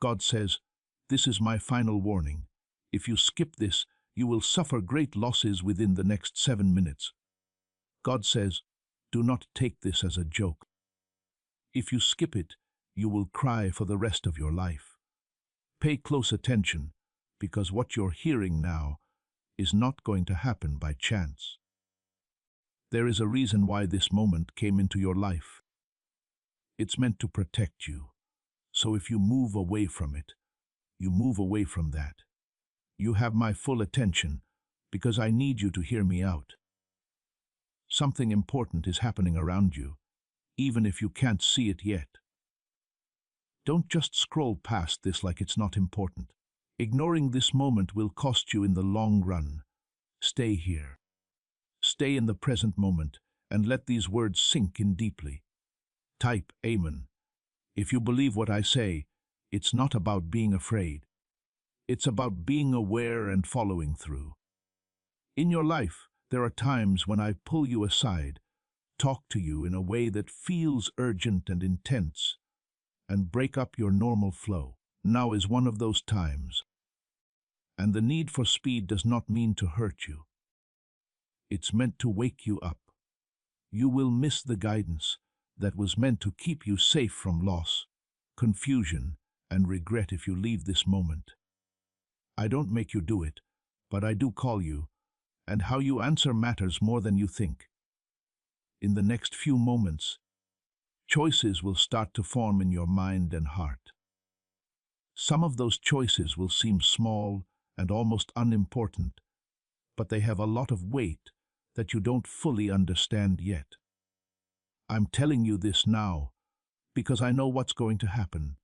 God says, "This is my final warning. If you skip this, you will suffer great losses within the next 7 minutes." God says, "Do not take this as a joke. If you skip it, you will cry for the rest of your life." Pay close attention, because what you're hearing now is not going to happen by chance. There is a reason why this moment came into your life. It's meant to protect you. So if you move away from it, you move away from that. You have my full attention because I need you to hear me out. Something important is happening around you, even if you can't see it yet. Don't just scroll past this like it's not important. Ignoring this moment will cost you in the long run. Stay here. Stay in the present moment and let these words sink in deeply. Type Amen. If you believe what I say, it's not about being afraid. It's about being aware and following through. In your life, there are times when I pull you aside, talk to you in a way that feels urgent and intense, and break up your normal flow. Now is one of those times. And the need for speed does not mean to hurt you. It's meant to wake you up. You will miss the guidance that was meant to keep you safe from loss, confusion, and regret if you leave this moment. I don't make you do it, but I do call you, and how you answer matters more than you think. In the next few moments, choices will start to form in your mind and heart. Some of those choices will seem small and almost unimportant, but they have a lot of weight that you don't fully understand yet. I'm telling you this now because I know what's going to happen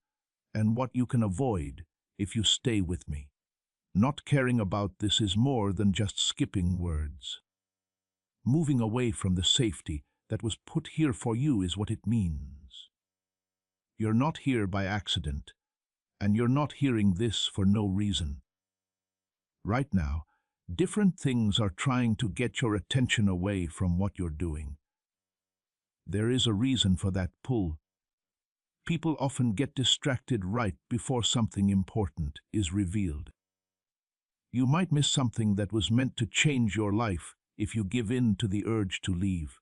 and what you can avoid if you stay with me. Not caring about this is more than just skipping words. Moving away from the safety that was put here for you is what it means. You're not here by accident, and you're not hearing this for no reason. Right now, different things are trying to get your attention away from what you're doing. There is a reason for that pull. People often get distracted right before something important is revealed. You might miss something that was meant to change your life if you give in to the urge to leave,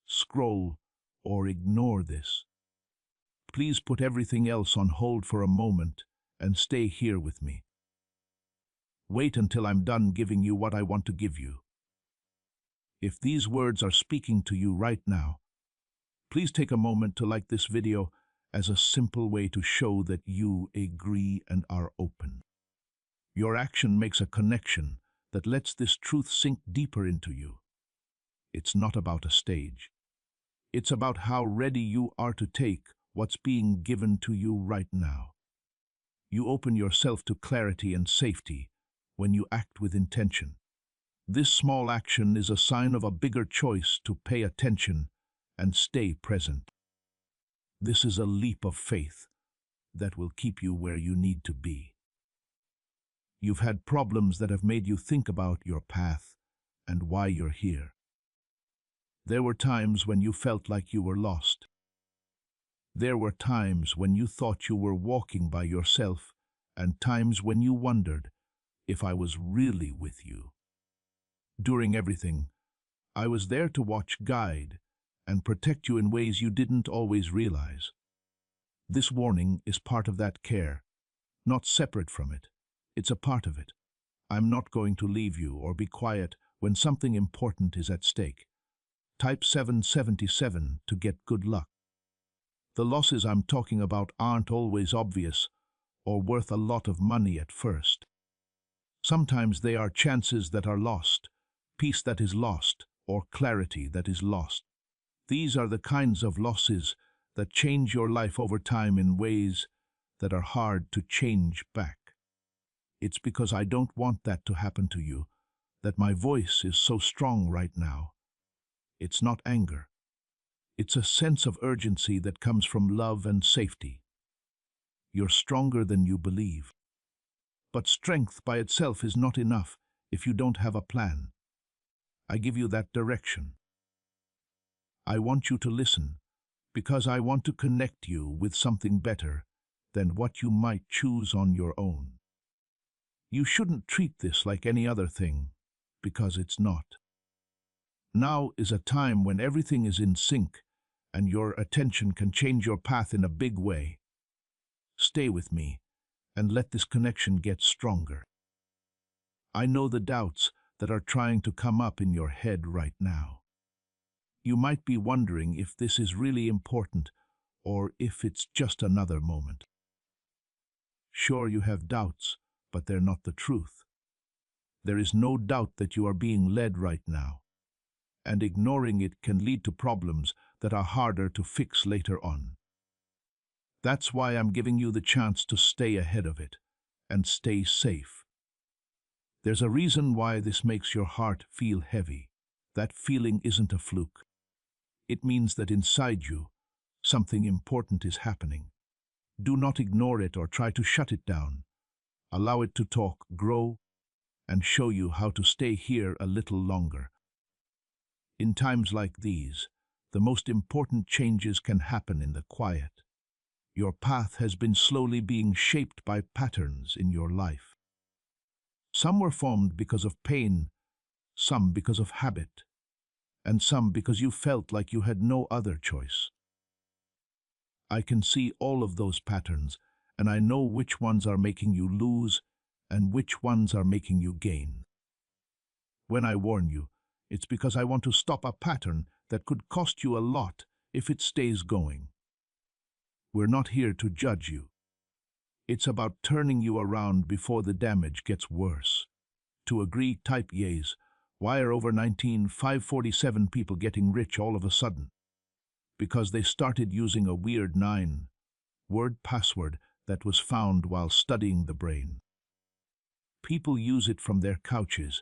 scroll, or ignore this. Please put everything else on hold for a moment and stay here with me. Wait until I'm done giving you what I want to give you. If these words are speaking to you right now, please take a moment to like this video as a simple way to show that you agree and are open. Your action makes a connection that lets this truth sink deeper into you. It's not about a stage. It's about how ready you are to take what's being given to you right now. You open yourself to clarity and safety when you act with intention. This small action is a sign of a bigger choice to pay attention and stay present. This is a leap of faith that will keep you where you need to be. You've had problems that have made you think about your path and why you're here. There were times when you felt like you were lost. There were times when you thought you were walking by yourself, and times when you wondered if I was really with you. During everything, I was there to watch, guide, and protect you in ways you didn't always realize. This warning is part of that care, not separate from it. It's a part of it. I'm not going to leave you or be quiet when something important is at stake. Type 777 to get good luck. The losses I'm talking about aren't always obvious or worth a lot of money at first. Sometimes they are chances that are lost, peace that is lost, or clarity that is lost. These are the kinds of losses that change your life over time in ways that are hard to change back. It's because I don't want that to happen to you that my voice is so strong right now. It's not anger. It's a sense of urgency that comes from love and safety. You're stronger than you believe. But strength by itself is not enough if you don't have a plan. I give you that direction. I want you to listen because I want to connect you with something better than what you might choose on your own. You shouldn't treat this like any other thing, because it's not. Now is a time when everything is in sync, and your attention can change your path in a big way. Stay with me, and let this connection get stronger. I know the doubts that are trying to come up in your head right now. You might be wondering if this is really important, or if it's just another moment. Sure, you have doubts, but they're not the truth. There is no doubt that you are being led right now, and ignoring it can lead to problems that are harder to fix later on. That's why I'm giving you the chance to stay ahead of it and stay safe. There's a reason why this makes your heart feel heavy. That feeling isn't a fluke. It means that inside you, something important is happening. Do not ignore it or try to shut it down. Allow it to talk, grow, and show you how to stay here a little longer. In times like these, the most important changes can happen in the quiet. Your path has been slowly being shaped by patterns in your life. Some were formed because of pain, some because of habit, and some because you felt like you had no other choice. I can see all of those patterns, and I know which ones are making you lose and which ones are making you gain. When I warn you, it's because I want to stop a pattern that could cost you a lot if it stays going. We're not here to judge you. It's about turning you around before the damage gets worse. To agree, type yes. Why are over 547 people getting rich all of a sudden? Because they started using a weird 9-word password that was found while studying the brain. People use it from their couches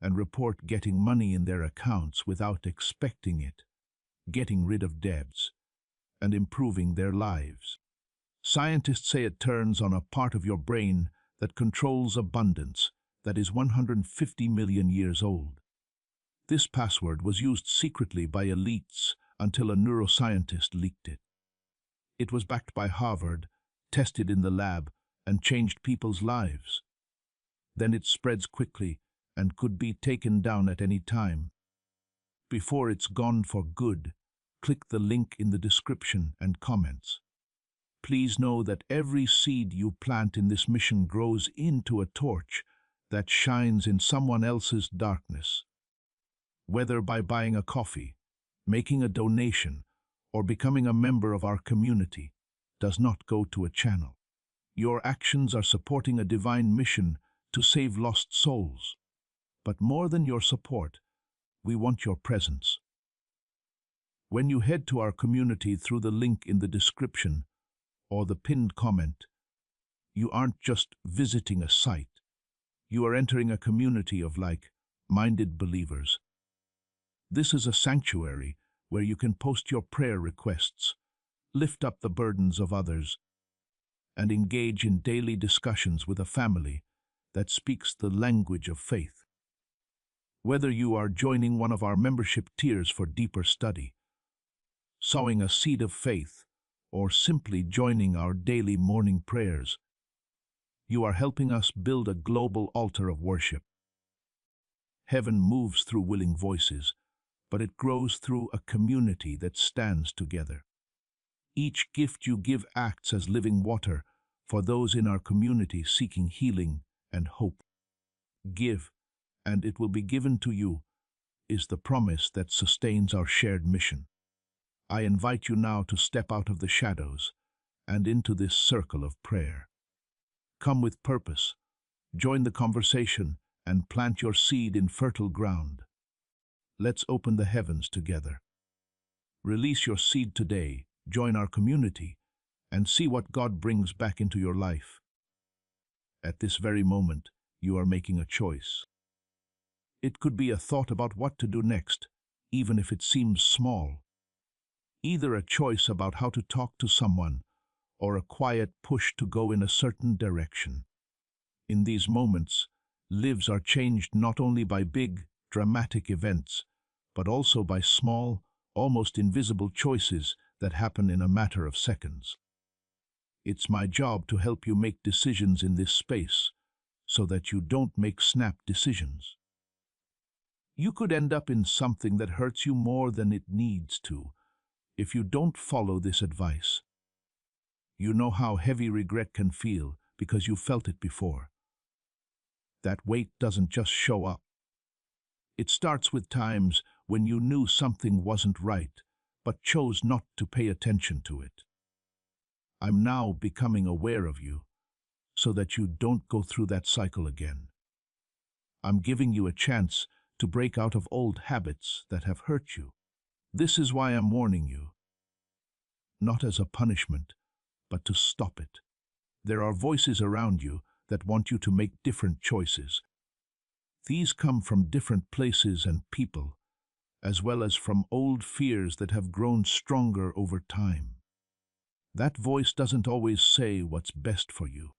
and report getting money in their accounts without expecting it, getting rid of debts, and improving their lives. Scientists say it turns on a part of your brain that controls abundance that is 150 million years old. This password was used secretly by elites until a neuroscientist leaked it. It was backed by Harvard, tested in the lab, and changed people's lives. Then it spreads quickly and could be taken down at any time. Before it's gone for good, click the link in the description and comments. Please know that every seed you plant in this mission grows into a torch that shines in someone else's darkness. Whether by buying a coffee, making a donation, or becoming a member of our community, does not go to a channel. Your actions are supporting a divine mission to save lost souls. But more than your support, we want your presence. When you head to our community through the link in the description or the pinned comment, you aren't just visiting a site. You are entering a community of like-minded believers. This is a sanctuary where you can post your prayer requests, lift up the burdens of others, and engage in daily discussions with a family that speaks the language of faith. Whether you are joining one of our membership tiers for deeper study, sowing a seed of faith, or simply joining our daily morning prayers, you are helping us build a global altar of worship. Heaven moves through willing voices, but it grows through a community that stands together. Each gift you give acts as living water for those in our community seeking healing and hope. Give, and it will be given to you, is the promise that sustains our shared mission. I invite you now to step out of the shadows and into this circle of prayer. Come with purpose, join the conversation, and plant your seed in fertile ground. Let's open the heavens together. Release your seed today, join our community, and see what God brings back into your life. At this very moment, you are making a choice. It could be a thought about what to do next, even if it seems small. Either a choice about how to talk to someone, or a quiet push to go in a certain direction. In these moments, lives are changed not only by big, dramatic events, but also by small, almost invisible choices that happen in a matter of seconds. It's my job to help you make decisions in this space so that you don't make snap decisions. You could end up in something that hurts you more than it needs to if you don't follow this advice. You know how heavy regret can feel because you felt it before. That weight doesn't just show up. It starts with times when you knew something wasn't right, but chose not to pay attention to it. I'm now becoming aware of you so that you don't go through that cycle again. I'm giving you a chance to break out of old habits that have hurt you. This is why I'm warning you. Not as a punishment, but to stop it. There are voices around you that want you to make different choices. These come from different places and people, as well as from old fears that have grown stronger over time. That voice doesn't always say what's best for you.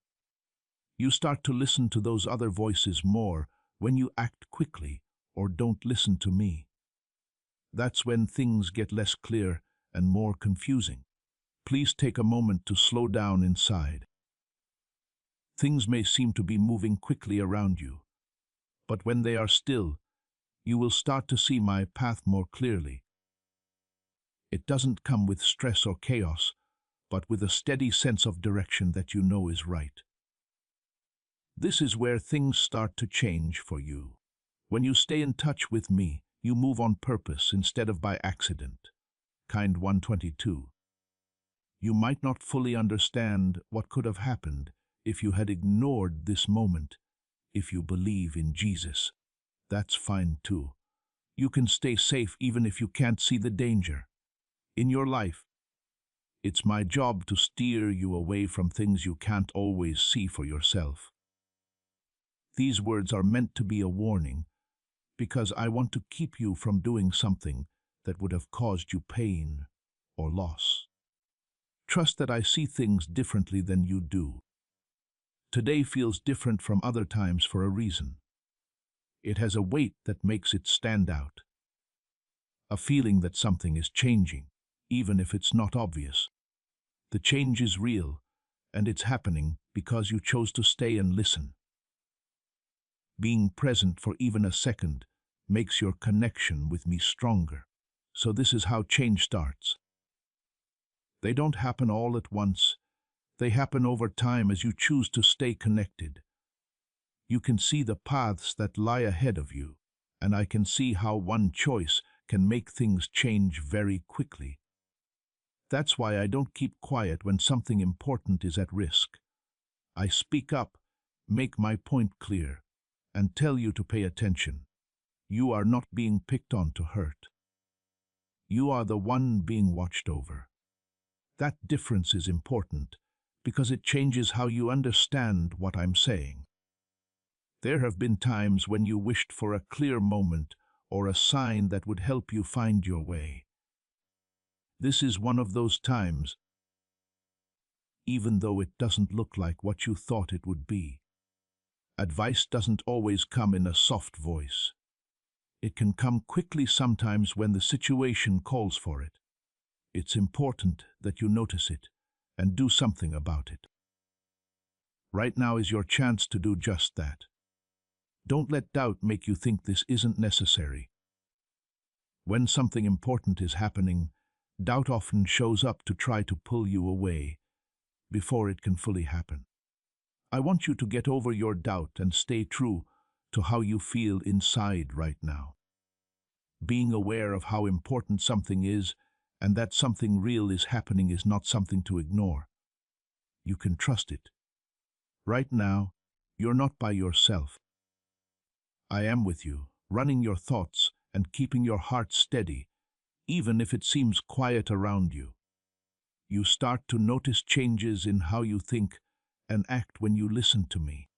You start to listen to those other voices more when you act quickly or don't listen to me. That's when things get less clear and more confusing. Please take a moment to slow down inside. Things may seem to be moving quickly around you, but when they are still, you will start to see my path more clearly. It doesn't come with stress or chaos, but with a steady sense of direction that you know is right. This is where things start to change for you. When you stay in touch with me, you move on purpose instead of by accident. Kind 122. You might not fully understand what could have happened if you had ignored this moment. If you believe in Jesus, that's fine too. You can stay safe even if you can't see the danger. In your life, it's my job to steer you away from things you can't always see for yourself. These words are meant to be a warning, because I want to keep you from doing something that would have caused you pain or loss. Trust that I see things differently than you do. Today feels different from other times for a reason. It has a weight that makes it stand out. A feeling that something is changing, even if it's not obvious. The change is real, and it's happening because you chose to stay and listen. Being present for even a second makes your connection with me stronger. So this is how change starts. They don't happen all at once. They happen over time as you choose to stay connected. You can see the paths that lie ahead of you, and I can see how one choice can make things change very quickly. That's why I don't keep quiet when something important is at risk. I speak up, make my point clear, and tell you to pay attention. You are not being picked on to hurt. You are the one being watched over. That difference is important because it changes how you understand what I'm saying. There have been times when you wished for a clear moment or a sign that would help you find your way. This is one of those times, even though it doesn't look like what you thought it would be. Advice doesn't always come in a soft voice. It can come quickly sometimes when the situation calls for it. It's important that you notice it and do something about it. Right now is your chance to do just that. Don't let doubt make you think this isn't necessary. When something important is happening, doubt often shows up to try to pull you away before it can fully happen. I want you to get over your doubt and stay true to how you feel inside right now. Being aware of how important something is and that something real is happening is not something to ignore. You can trust it. Right now, you're not by yourself. I am with you, running your thoughts and keeping your heart steady, even if it seems quiet around you. You start to notice changes in how you think and act when you listen to me.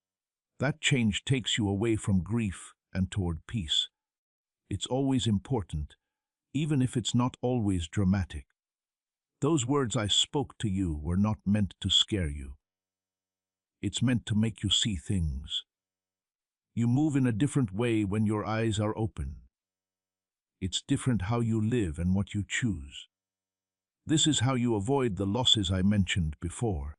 That change takes you away from grief and toward peace. It's always important, even if it's not always dramatic. Those words I spoke to you were not meant to scare you. It's meant to make you see things. You move in a different way when your eyes are open. It's different how you live and what you choose. This is how you avoid the losses I mentioned before.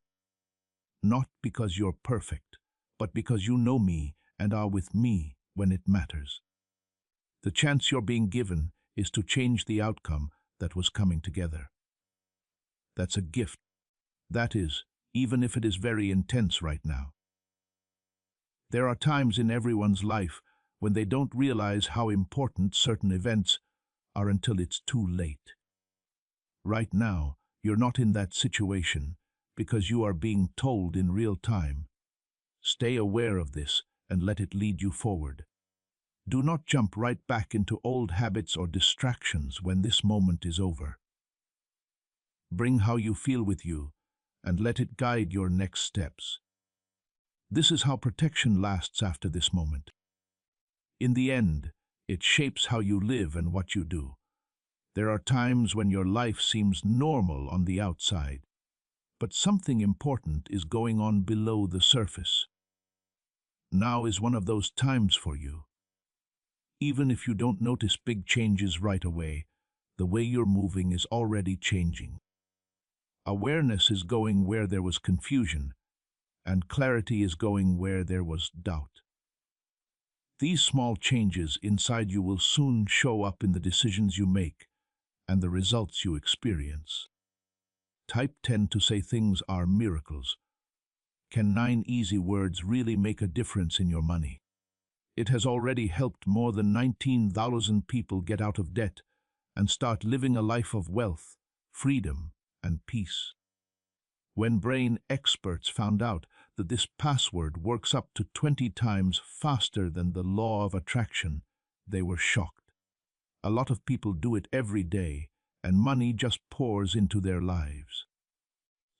not because you're perfect, but because you know me and are with me when it matters. The chance you're being given is to change the outcome that was coming together. That's a gift. That is, even if it is very intense right now. There are times in everyone's life when they don't realize how important certain events are until it's too late. Right now, you're not in that situation because you are being told in real time. Stay aware of this and let it lead you forward. Do not jump right back into old habits or distractions when this moment is over. Bring how you feel with you and let it guide your next steps. This is how protection lasts after this moment. In the end, it shapes how you live and what you do. There are times when your life seems normal on the outside, but something important is going on below the surface. Now is one of those times for you. Even if you don't notice big changes right away, the way you're moving is already changing. Awareness is going where there was confusion, and clarity is going where there was doubt. These small changes inside you will soon show up in the decisions you make and the results you experience. Type 10 to say things are miracles. Can 9 easy words really make a difference in your money? It has already helped more than 19,000 people get out of debt and start living a life of wealth, freedom, and peace. When brain experts found out that this password works up to 20 times faster than the law of attraction, they were shocked. A lot of people do it every day, and money just pours into their lives.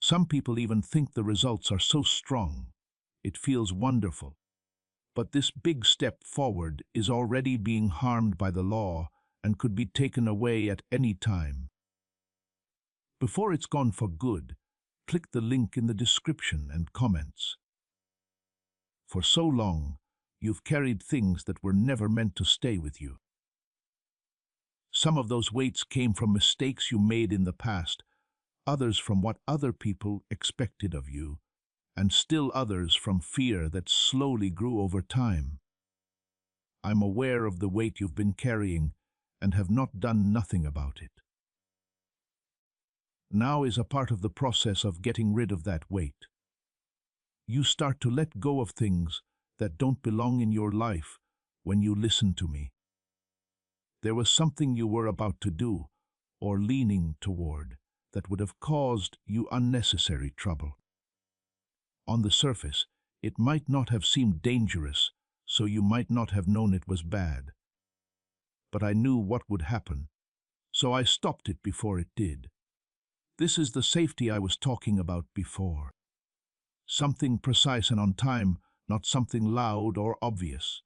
Some people even think the results are so strong. It feels wonderful. But this big step forward is already being harmed by the law and could be taken away at any time. Before it's gone for good, click the link in the description and comments. For so long, you've carried things that were never meant to stay with you. Some of those weights came from mistakes you made in the past, others from what other people expected of you, and still others from fear that slowly grew over time. I'm aware of the weight you've been carrying and have not done nothing about it. Now is a part of the process of getting rid of that weight. You start to let go of things that don't belong in your life when you listen to me. There was something you were about to do or leaning toward that would have caused you unnecessary trouble. On the surface, it might not have seemed dangerous, so you might not have known it was bad. But I knew what would happen, so I stopped it before it did. This is the safety I was talking about before. Something precise and on time, not something loud or obvious.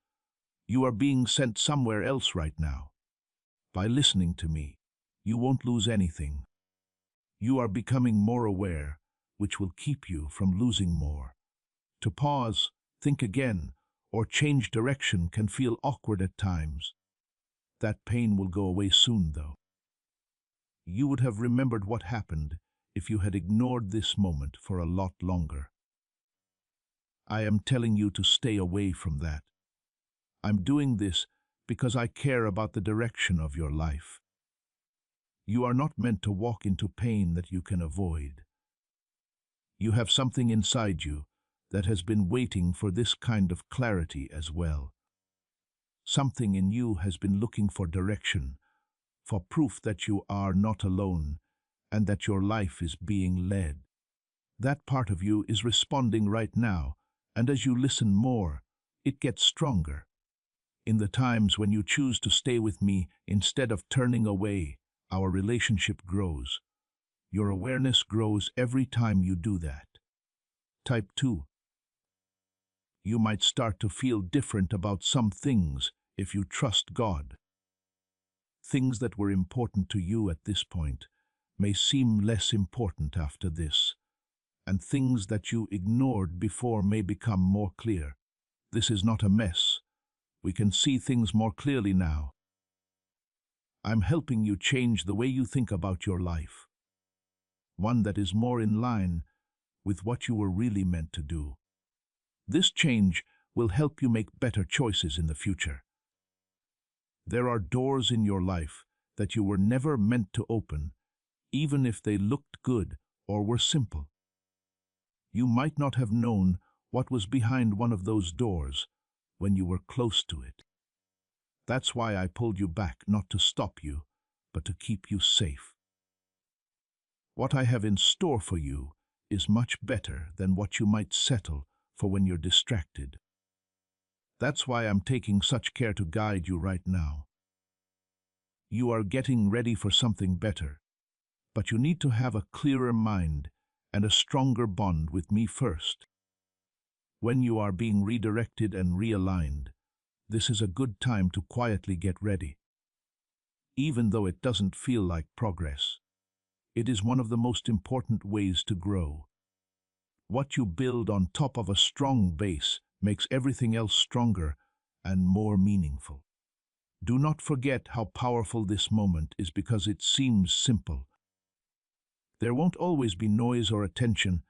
You are being sent somewhere else right now. By listening to me, you won't lose anything. You are becoming more aware, which will keep you from losing more. To pause, think again, or change direction can feel awkward at times. That pain will go away soon, though. You would have remembered what happened if you had ignored this moment for a lot longer. I am telling you to stay away from that. I'm doing this because I care about the direction of your life. You are not meant to walk into pain that you can avoid. You have something inside you that has been waiting for this kind of clarity as well. Something in you has been looking for direction, for proof that you are not alone and that your life is being led. That part of you is responding right now, and as you listen more, it gets stronger. In the times when you choose to stay with me instead of turning away, our relationship grows. Your awareness grows every time you do that. Type 2. You might start to feel different about some things if you trust God. Things that were important to you at this point may seem less important after this, and things that you ignored before may become more clear. This is not a mess. We can see things more clearly now. I'm helping you change the way you think about your life. One that is more in line with what you were really meant to do. This change will help you make better choices in the future. There are doors in your life that you were never meant to open, even if they looked good or were simple. You might not have known what was behind one of those doors when you were close to it. That's why I pulled you back, not to stop you, but to keep you safe. What I have in store for you is much better than what you might settle for when you're distracted. That's why I'm taking such care to guide you right now. You are getting ready for something better, but you need to have a clearer mind and a stronger bond with me first. When you are being redirected and realigned, this is a good time to quietly get ready. Even though it doesn't feel like progress, it is one of the most important ways to grow. What you build on top of a strong base makes everything else stronger and more meaningful. Do not forget how powerful this moment is because it seems simple. There won't always be noise or attention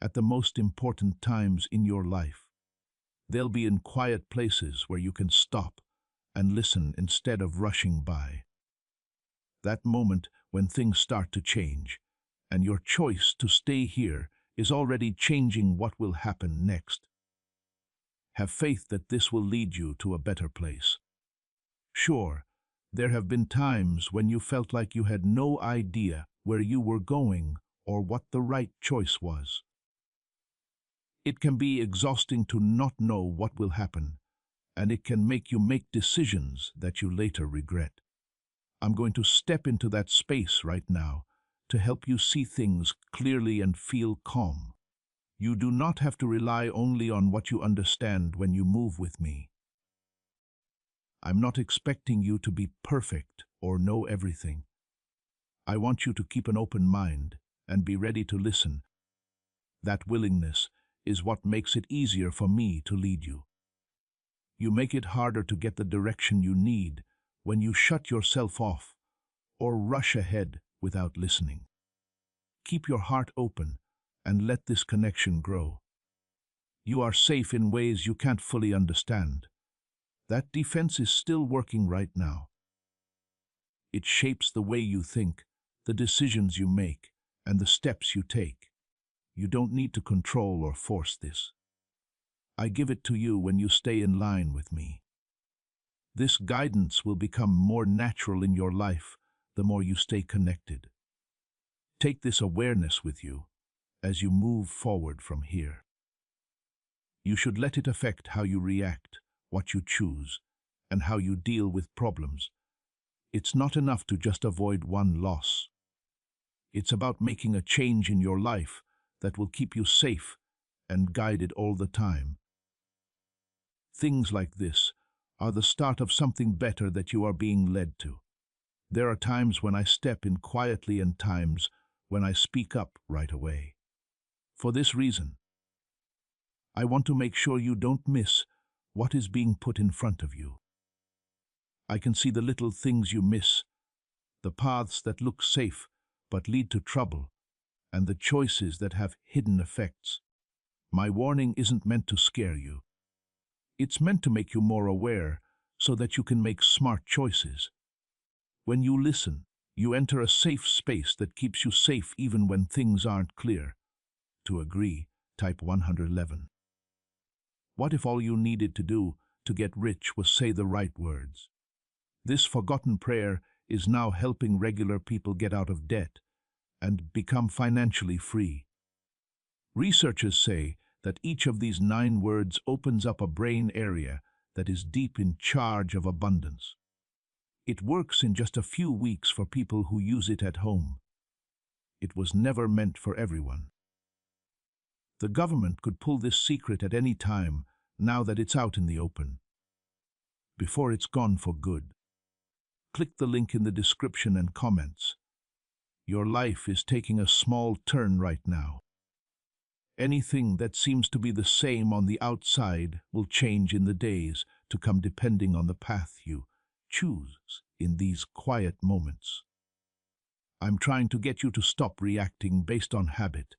at the most important times in your life. They'll be in quiet places where you can stop and listen instead of rushing by. That moment when things start to change, and your choice to stay here is already changing what will happen next. Have faith that this will lead you to a better place. Sure, there have been times when you felt like you had no idea where you were going or what the right choice was. It can be exhausting to not know what will happen, and it can make you make decisions that you later regret. I'm going to step into that space right now to help you see things clearly and feel calm. You do not have to rely only on what you understand when you move with me. I'm not expecting you to be perfect or know everything. I want you to keep an open mind and be ready to listen. That willingness is what makes it easier for me to lead you. You make it harder to get the direction you need when you shut yourself off or rush ahead without listening. Keep your heart open and let this connection grow. You are safe in ways you can't fully understand. That defense is still working right now. It shapes the way you think, the decisions you make, and the steps you take. You don't need to control or force this. I give it to you when you stay in line with me. This guidance will become more natural in your life the more you stay connected. Take this awareness with you as you move forward from here. You should let it affect how you react, what you choose, and how you deal with problems. It's not enough to just avoid one loss. It's about making a change in your life that will keep you safe and guided all the time. Things like this are the start of something better that you are being led to. There are times when I step in quietly and times when I speak up right away. For this reason, I want to make sure you don't miss what is being put in front of you. I can see the little things you miss, the paths that look safe but lead to trouble, and the choices that have hidden effects. My warning isn't meant to scare you. It's meant to make you more aware so that you can make smart choices. When you listen, you enter a safe space that keeps you safe even when things aren't clear. To agree, type 111. What if all you needed to do to get rich was say the right words? This forgotten prayer is now helping regular people get out of debt and become financially free. Researchers say that each of these 9 words opens up a brain area that is deep in charge of abundance. It works in just a few weeks for people who use it at home. It was never meant for everyone. The government could pull this secret at any time now that it's out in the open, before it's gone for good. Click the link in the description and comments. Your life is taking a small turn right now. Anything that seems to be the same on the outside will change in the days to come depending on the path you choose in these quiet moments. I'm trying to get you to stop reacting based on habit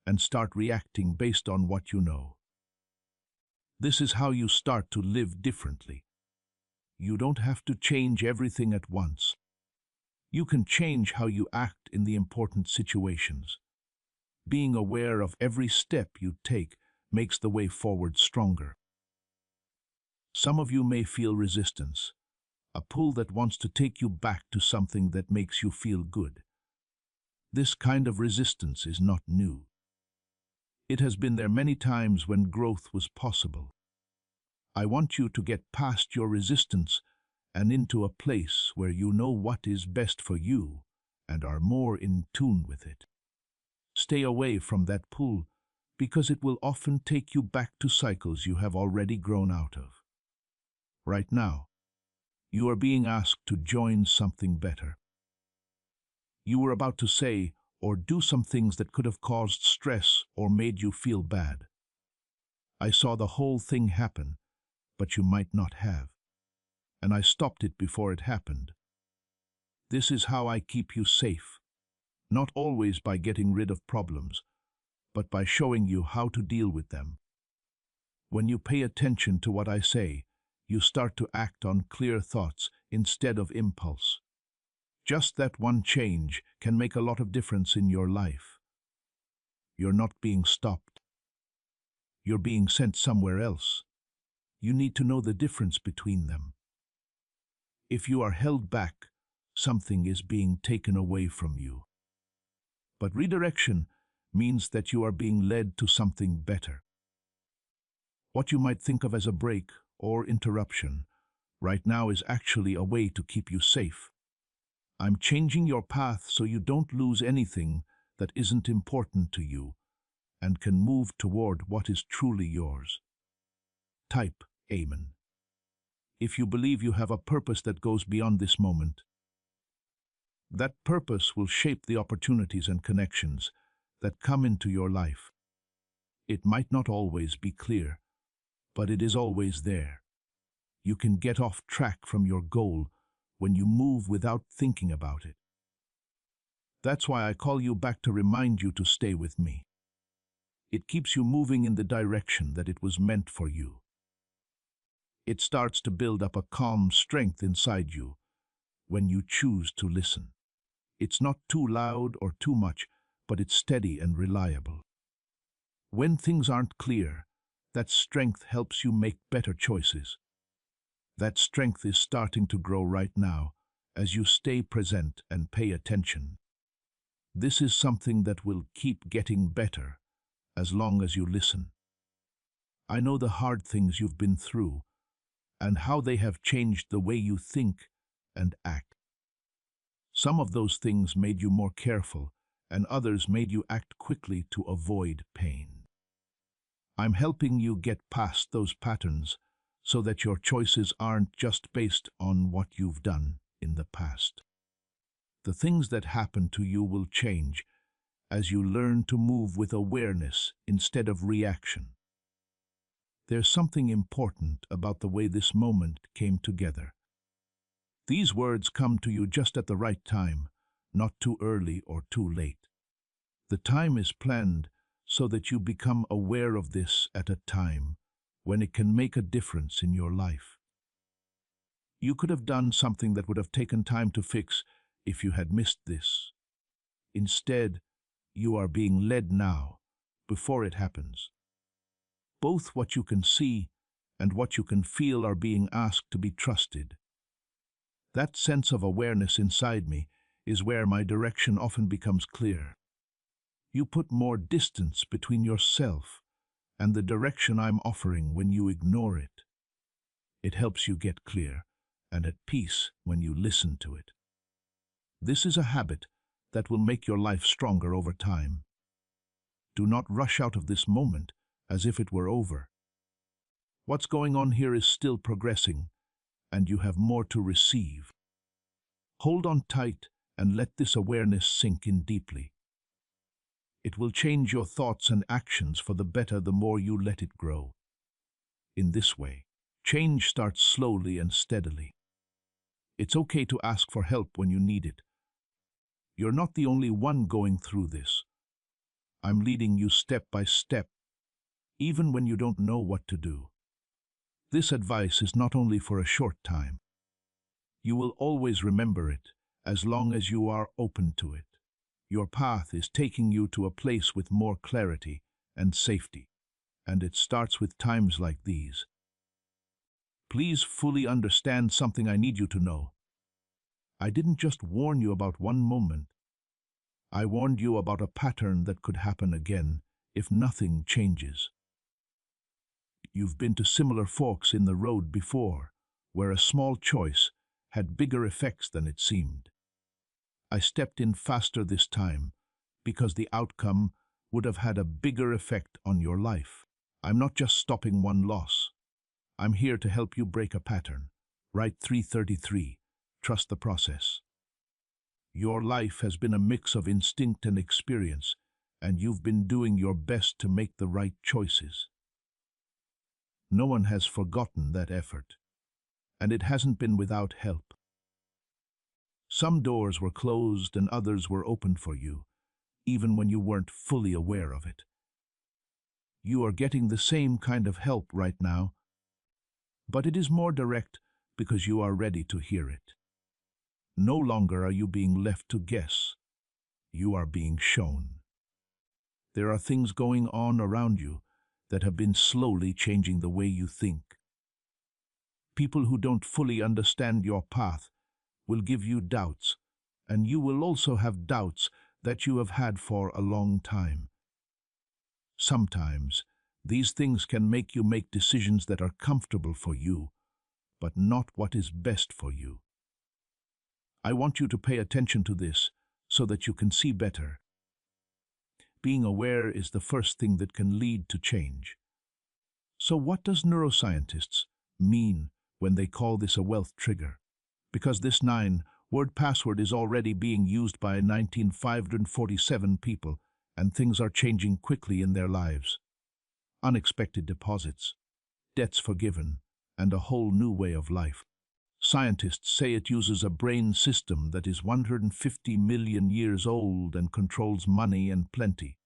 and start reacting based on what you know. This is how you start to live differently. You don't have to change everything at once. You can change how you act in the important situations. Being aware of every step you take makes the way forward stronger. Some of you may feel resistance, a pull that wants to take you back to something that makes you feel good. This kind of resistance is not new. It has been there many times when growth was possible. I want you to get past your resistance and into a place where you know what is best for you and are more in tune with it. Stay away from that pull because it will often take you back to cycles you have already grown out of. Right now, you are being asked to join something better. You were about to say or do some things that could have caused stress or made you feel bad. I saw the whole thing happen, but you might not have. And I stopped it before it happened. This is how I keep you safe, not always by getting rid of problems, but by showing you how to deal with them. When you pay attention to what I say, you start to act on clear thoughts instead of impulse. Just that one change can make a lot of difference in your life. You're not being stopped. You're being sent somewhere else. You need to know the difference between them. If you are held back, something is being taken away from you. But redirection means that you are being led to something better. What you might think of as a break or interruption right now is actually a way to keep you safe. I'm changing your path so you don't lose anything that isn't important to you and can move toward what is truly yours. Type Amen if you believe you have a purpose that goes beyond this moment. That purpose will shape the opportunities and connections that come into your life. It might not always be clear, but it is always there. You can get off track from your goal when you move without thinking about it. That's why I call you back to remind you to stay with me. It keeps you moving in the direction that it was meant for you. It starts to build up a calm strength inside you when you choose to listen. It's not too loud or too much, but it's steady and reliable. When things aren't clear, that strength helps you make better choices. That strength is starting to grow right now as you stay present and pay attention. This is something that will keep getting better as long as you listen. I know the hard things you've been through and how they have changed the way you think and act. Some of those things made you more careful, and others made you act quickly to avoid pain. I'm helping you get past those patterns so that your choices aren't just based on what you've done in the past. The things that happen to you will change as you learn to move with awareness instead of reaction. There's something important about the way this moment came together. These words come to you just at the right time, not too early or too late. The time is planned so that you become aware of this at a time when it can make a difference in your life. You could have done something that would have taken time to fix if you had missed this. Instead, you are being led now, before it happens. Both what you can see and what you can feel are being asked to be trusted. That sense of awareness inside me is where my direction often becomes clear. You put more distance between yourself and the direction I'm offering when you ignore it. It helps you get clear and at peace when you listen to it. This is a habit that will make your life stronger over time. Do not rush out of this moment as if it were over. What's going on here is still progressing, and you have more to receive. Hold on tight and let this awareness sink in deeply. It will change your thoughts and actions for the better the more you let it grow. In this way, change starts slowly and steadily. It's okay to ask for help when you need it. You're not the only one going through this. I'm leading you step by step, even when you don't know what to do. This advice is not only for a short time. You will always remember it as long as you are open to it. Your path is taking you to a place with more clarity and safety, and it starts with times like these. Please fully understand something I need you to know. I didn't just warn you about one moment. I warned you about a pattern that could happen again if nothing changes. You've been to similar forks in the road before, where a small choice had bigger effects than it seemed. I stepped in faster this time because the outcome would have had a bigger effect on your life. I'm not just stopping one loss. I'm here to help you break a pattern. Write 333. Trust the process. Your life has been a mix of instinct and experience, and you've been doing your best to make the right choices. No one has forgotten that effort, and it hasn't been without help. Some doors were closed and others were opened for you, even when you weren't fully aware of it. You are getting the same kind of help right now, but it is more direct because you are ready to hear it. No longer are you being left to guess. You are being shown. There are things going on around you that have been slowly changing the way you think. People who don't fully understand your path will give you doubts, and you will also have doubts that you have had for a long time. Sometimes, these things can make you make decisions that are comfortable for you, but not what is best for you. I want you to pay attention to this so that you can see better. Being aware is the first thing that can lead to change. So what does neuroscientists mean when they call this a wealth trigger? Because this 9-word password is already being used by 1,947 people, and things are changing quickly in their lives. Unexpected deposits, debts forgiven, and a whole new way of life. Scientists say it uses a brain system that is 150 million years old and controls money and plenty.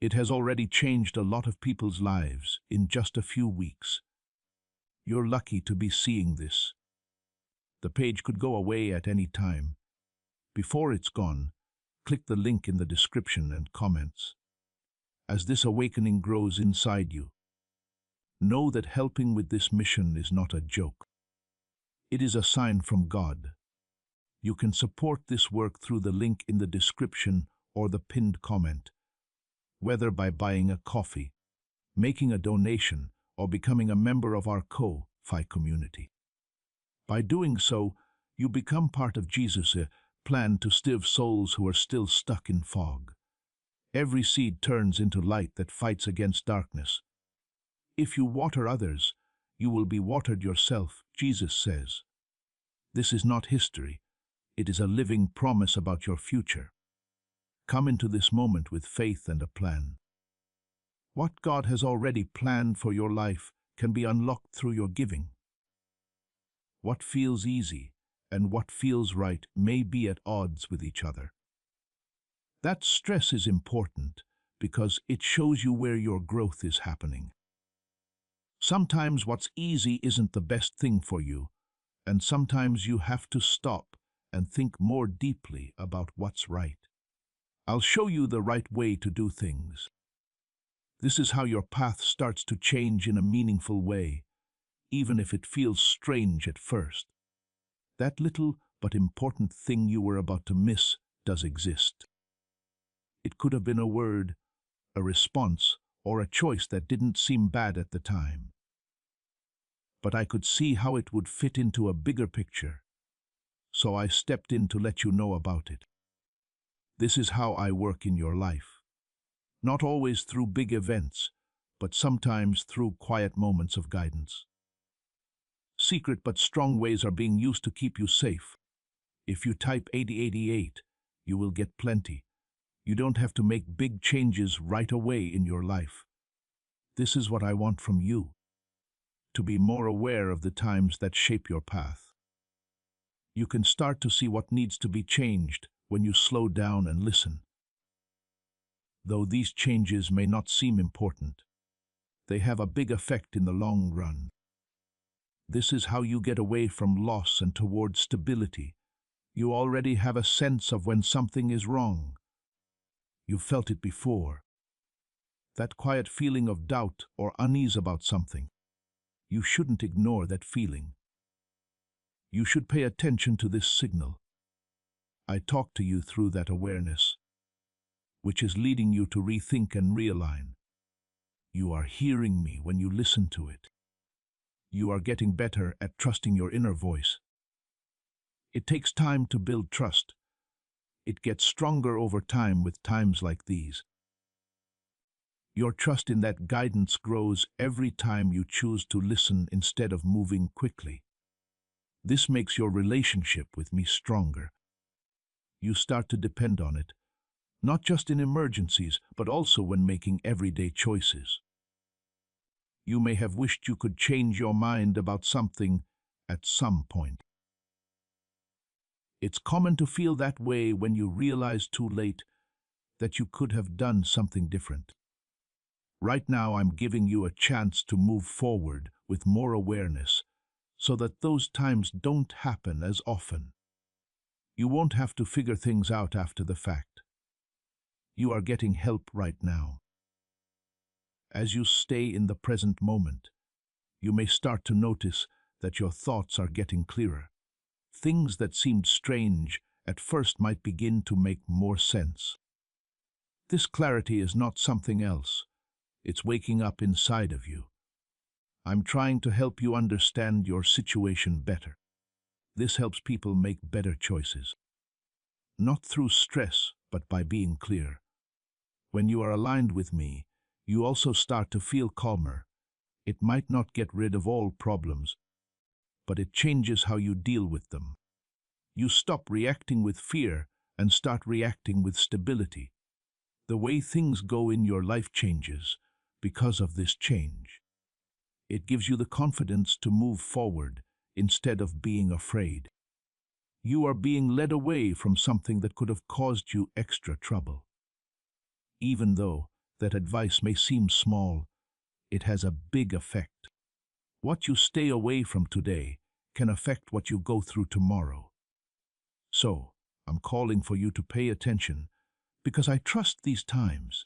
It has already changed a lot of people's lives in just a few weeks. You're lucky to be seeing this. The page could go away at any time. Before it's gone, click the link in the description and comments. As this awakening grows inside you, know that helping with this mission is not a joke. It is a sign from God. You can support this work through the link in the description or the pinned comment, whether by buying a coffee, making a donation, or becoming a member of our Ko-Fi community. By doing so, you become part of Jesus' plan to save souls who are still stuck in fog. Every seed turns into light that fights against darkness. If you water others, you will be watered yourself, Jesus says. This is not history. It is a living promise about your future. Come into this moment with faith and a plan. What God has already planned for your life can be unlocked through your giving. What feels easy and what feels right may be at odds with each other. That stress is important because it shows you where your growth is happening. Sometimes what's easy isn't the best thing for you, and sometimes you have to stop and think more deeply about what's right. I'll show you the right way to do things. This is how your path starts to change in a meaningful way, even if it feels strange at first. That little but important thing you were about to miss does exist. It could have been a word, a response, or a choice that didn't seem bad at the time. But I could see how it would fit into a bigger picture, so I stepped in to let you know about it. This is how I work in your life. Not always through big events, but sometimes through quiet moments of guidance. Secret but strong ways are being used to keep you safe. If you type 8088, you will get plenty. You don't have to make big changes right away in your life. This is what I want from you, to be more aware of the times that shape your path. You can start to see what needs to be changed when you slow down and listen. Though these changes may not seem important, they have a big effect in the long run. This is how you get away from loss and toward stability. You already have a sense of when something is wrong. You've felt it before. That quiet feeling of doubt or unease about something. You shouldn't ignore that feeling. You should pay attention to this signal. I talk to you through that awareness, which is leading you to rethink and realign. You are hearing me when you listen to it. You are getting better at trusting your inner voice. It takes time to build trust. It gets stronger over time with times like these. Your trust in that guidance grows every time you choose to listen instead of moving quickly. This makes your relationship with me stronger. You start to depend on it, not just in emergencies, but also when making everyday choices. You may have wished you could change your mind about something at some point. It's common to feel that way when you realize too late that you could have done something different. Right now, I'm giving you a chance to move forward with more awareness so that those times don't happen as often. You won't have to figure things out after the fact. You are getting help right now. As you stay in the present moment, you may start to notice that your thoughts are getting clearer. Things that seemed strange at first might begin to make more sense. This clarity is not something else. It's waking up inside of you. I'm trying to help you understand your situation better. This helps people make better choices. Not through stress, but by being clear. When you are aligned with me, you also start to feel calmer. It might not get rid of all problems, but it changes how you deal with them. You stop reacting with fear and start reacting with stability. The way things go in your life changes because of this change. It gives you the confidence to move forward instead of being afraid. You are being led away from something that could have caused you extra trouble. Even though that advice may seem small, it has a big effect. What you stay away from today can affect what you go through tomorrow. So, I'm calling for you to pay attention because I trust these times.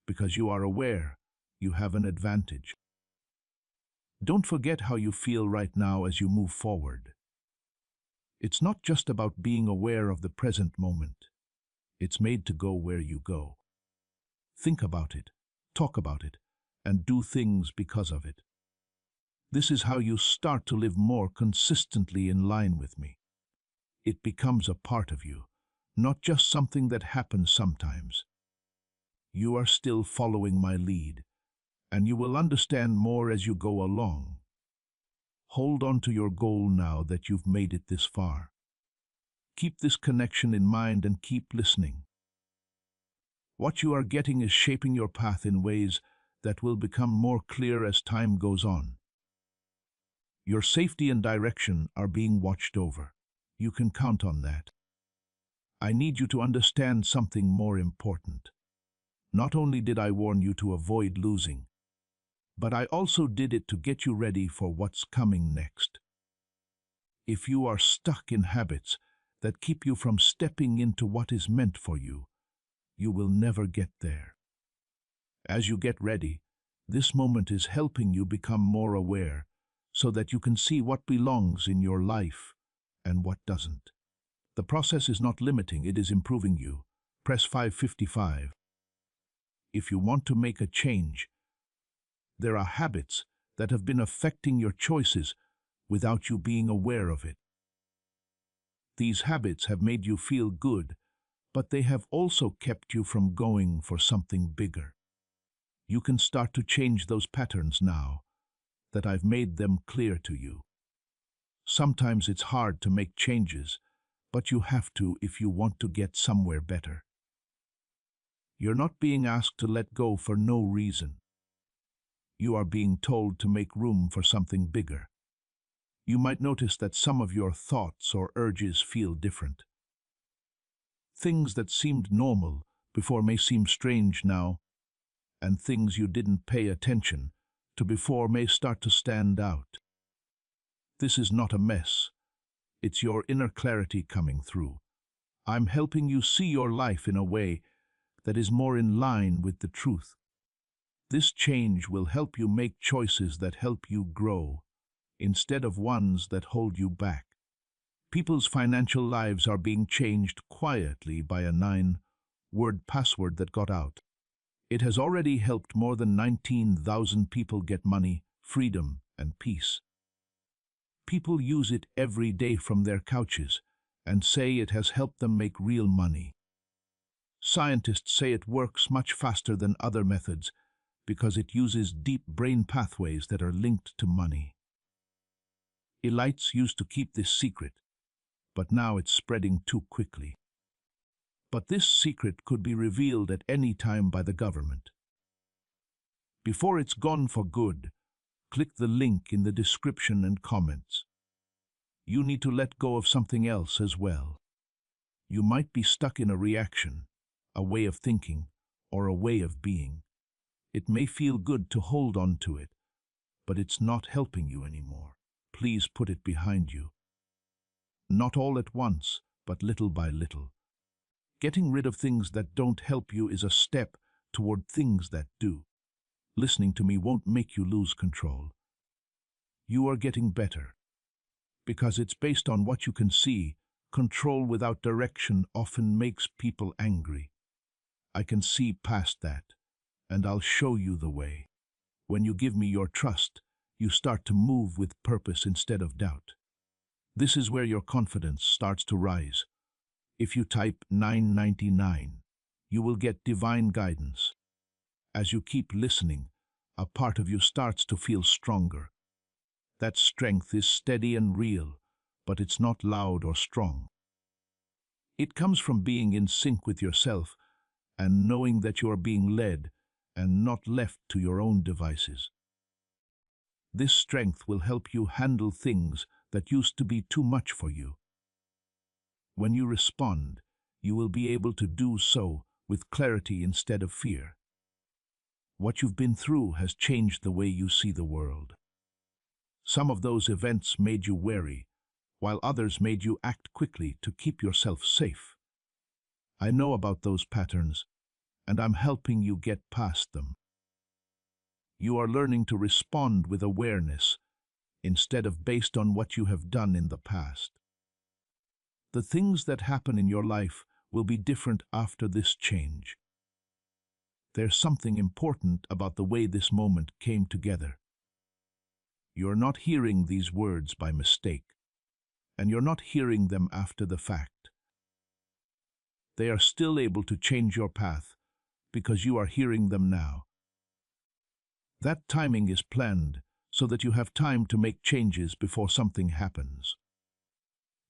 Because you are aware, you have an advantage. Don't forget how you feel right now as you move forward. It's not just about being aware of the present moment. It's made to go where you go. Think about it, talk about it, and do things because of it. This is how you start to live more consistently in line with me. It becomes a part of you, not just something that happens sometimes. You are still following my lead, and you will understand more as you go along. Hold on to your goal now that you've made it this far. Keep this connection in mind and keep listening. What you are getting is shaping your path in ways that will become more clear as time goes on. Your safety and direction are being watched over. You can count on that. I need you to understand something more important. Not only did I warn you to avoid losing, but I also did it to get you ready for what's coming next. If you are stuck in habits that keep you from stepping into what is meant for you, you will never get there. As you get ready, this moment is helping you become more aware so that you can see what belongs in your life and what doesn't. The process is not limiting, it is improving you. Press 555. If you want to make a change, there are habits that have been affecting your choices without you being aware of it. These habits have made you feel good, but they have also kept you from going for something bigger. You can start to change those patterns now that I've made them clear to you. Sometimes it's hard to make changes, but you have to if you want to get somewhere better. You're not being asked to let go for no reason. You are being told to make room for something bigger. You might notice that some of your thoughts or urges feel different. Things that seemed normal before may seem strange now, and things you didn't pay attention to before may start to stand out. This is not a mess. It's your inner clarity coming through. I'm helping you see your life in a way that is more in line with the truth. This change will help you make choices that help you grow, instead of ones that hold you back. People's financial lives are being changed quietly by a 9-word password that got out. It has already helped more than 19,000 people get money, freedom, and peace. People use it every day from their couches and say it has helped them make real money. Scientists say it works much faster than other methods because it uses deep brain pathways that are linked to money. Elites used to keep this secret, but now it's spreading too quickly. But this secret could be revealed at any time by the government. Before it's gone for good, click the link in the description and comments. You need to let go of something else as well. You might be stuck in a reaction, a way of thinking, or a way of being. It may feel good to hold on to it, but it's not helping you anymore. Please put it behind you. Not all at once, but little by little. Getting rid of things that don't help you is a step toward things that do. Listening to me won't make you lose control. You are getting better. Because it's based on what you can see, control without direction often makes people angry. I can see past that, and I'll show you the way. When you give me your trust, you start to move with purpose instead of doubt. This is where your confidence starts to rise. If you type 999, you will get divine guidance. As you keep listening, a part of you starts to feel stronger. That strength is steady and real, but it's not loud or strong. It comes from being in sync with yourself and knowing that you are being led and not left to your own devices. This strength will help you handle things that used to be too much for you. When you respond, you will be able to do so with clarity instead of fear. What you've been through has changed the way you see the world. Some of those events made you wary, while others made you act quickly to keep yourself safe. I know about those patterns, and I'm helping you get past them. You are learning to respond with awareness instead of based on what you have done in the past. The things that happen in your life will be different after this change. There's something important about the way this moment came together. You're not hearing these words by mistake, and you're not hearing them after the fact. They are still able to change your path because you are hearing them now. That timing is planned so that you have time to make changes before something happens.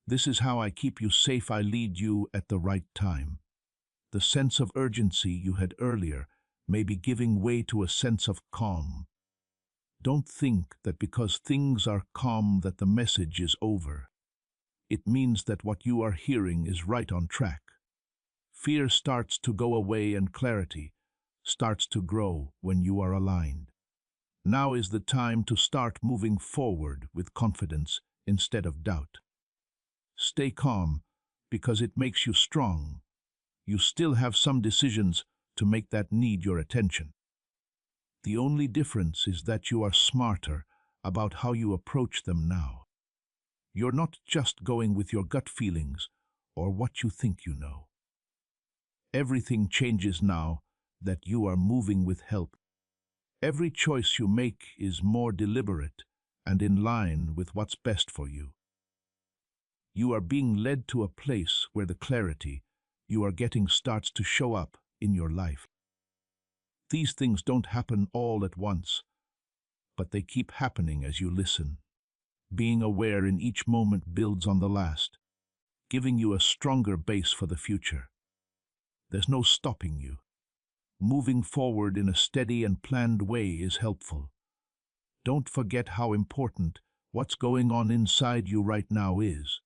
This is how I keep you safe. I lead you at the right time. The sense of urgency you had earlier may be giving way to a sense of calm. Don't think that because things are calm that the message is over. It means that what you are hearing is right on track. Fear starts to go away and clarity starts to grow when you are aligned. Now is the time to start moving forward with confidence instead of doubt. Stay calm because it makes you strong. You still have some decisions to make that need your attention. The only difference is that you are smarter about how you approach them now. You're not just going with your gut feelings or what you think you know. Everything changes now that you are moving with help. Every choice you make is more deliberate and in line with what's best for you. You are being led to a place where the clarity you are getting starts to show up in your life. These things don't happen all at once, but they keep happening as you listen. Being aware in each moment builds on the last, giving you a stronger base for the future. There's no stopping you. Moving forward in a steady and planned way is helpful. Don't forget how important what's going on inside you right now is.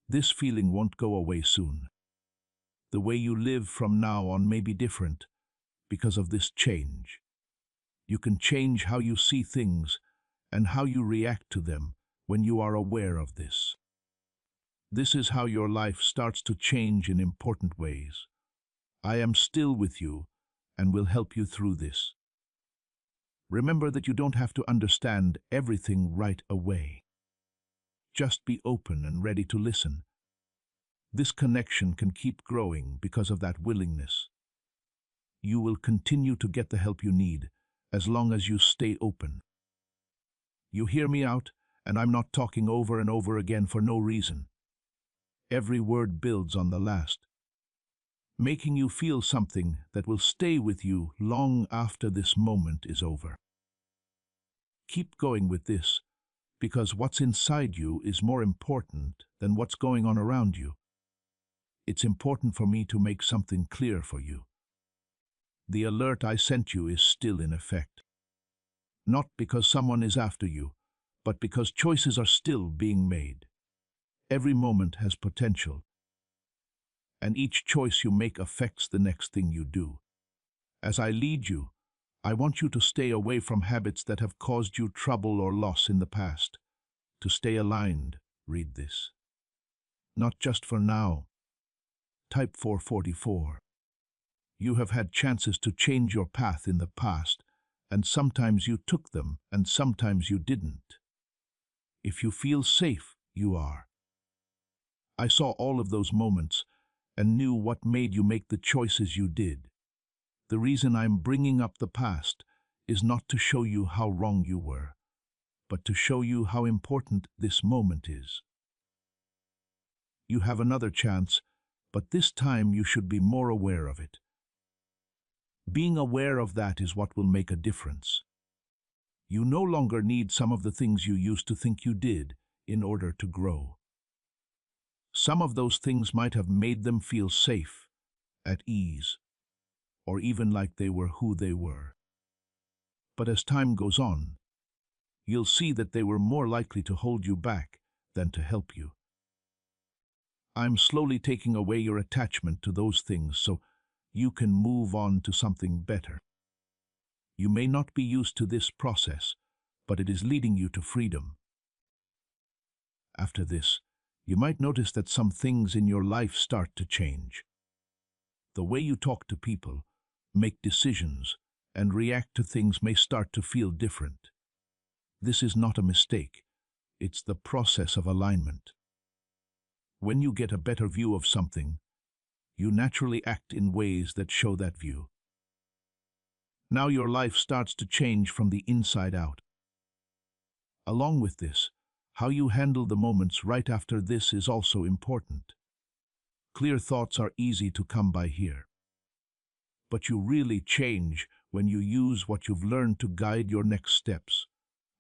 This feeling won't go away soon. The way you live from now on may be different because of this change. You can change how you see things and how you react to them when you are aware of this. This is how your life starts to change in important ways. I am still with you and will help you through this. Remember that you don't have to understand everything right away. Just be open and ready to listen. This connection can keep growing because of that willingness. You will continue to get the help you need as long as you stay open. You hear me out, and I'm not talking over and over again for no reason. Every word builds on the last, making you feel something that will stay with you long after this moment is over. Keep going with this, because what's inside you is more important than what's going on around you. It's important for me to make something clear for you. The alert I sent you is still in effect. Not because someone is after you, but because choices are still being made. Every moment has potential, and each choice you make affects the next thing you do. As I lead you, I want you to stay away from habits that have caused you trouble or loss in the past. To stay aligned, read this. Not just for now. Type 444. You have had chances to change your path in the past, and sometimes you took them, and sometimes you didn't. If you feel safe, you are. I saw all of those moments and knew what made you make the choices you did. The reason I'm bringing up the past is not to show you how wrong you were, but to show you how important this moment is. You have another chance, but this time you should be more aware of it. Being aware of that is what will make a difference. You no longer need some of the things you used to think you did in order to grow. Some of those things might have made them feel safe, at ease, or even like they were who they were. But as time goes on, you'll see that they were more likely to hold you back than to help you. I'm slowly taking away your attachment to those things so you can move on to something better. You may not be used to this process, but it is leading you to freedom. After this, you might notice that some things in your life start to change. The way you talk to people, make decisions, and react to things may start to feel different. This is not a mistake. It's the process of alignment. When you get a better view of something, you naturally act in ways that show that view. Now your life starts to change from the inside out. Along with this, how you handle the moments right after this is also important. Clear thoughts are easy to come by here. But you really change when you use what you've learned to guide your next steps.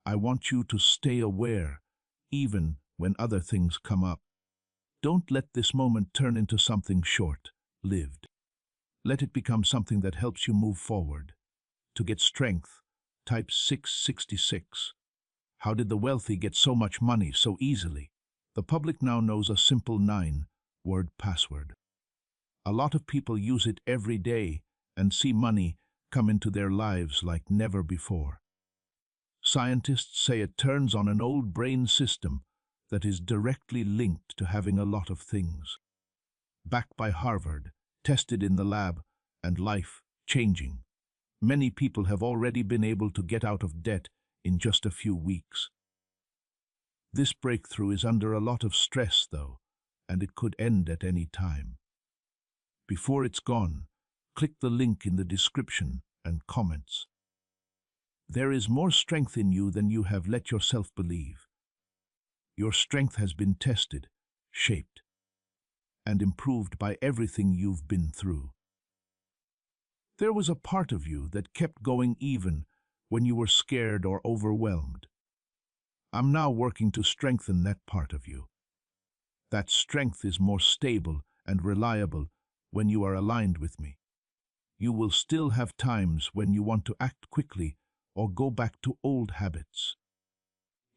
I want you to stay aware, even when other things come up. Don't let this moment turn into something short-lived. Let it become something that helps you move forward. To get strength, type 666. How did the wealthy get so much money so easily? The public now knows a simple 9-word password. A lot of people use it every day and see money come into their lives like never before. Scientists say it turns on an old brain system that is directly linked to having a lot of things. Backed by Harvard, tested in the lab, and life-changing. Many people have already been able to get out of debt in just a few weeks. This breakthrough is under a lot of stress, though, and it could end at any time. Before it's gone, click the link in the description and comments. There is more strength in you than you have let yourself believe. Your strength has been tested, shaped, and improved by everything you've been through. There was a part of you that kept going even when you were scared or overwhelmed. I'm now working to strengthen that part of you. That strength is more stable and reliable when you are aligned with me. You will still have times when you want to act quickly or go back to old habits.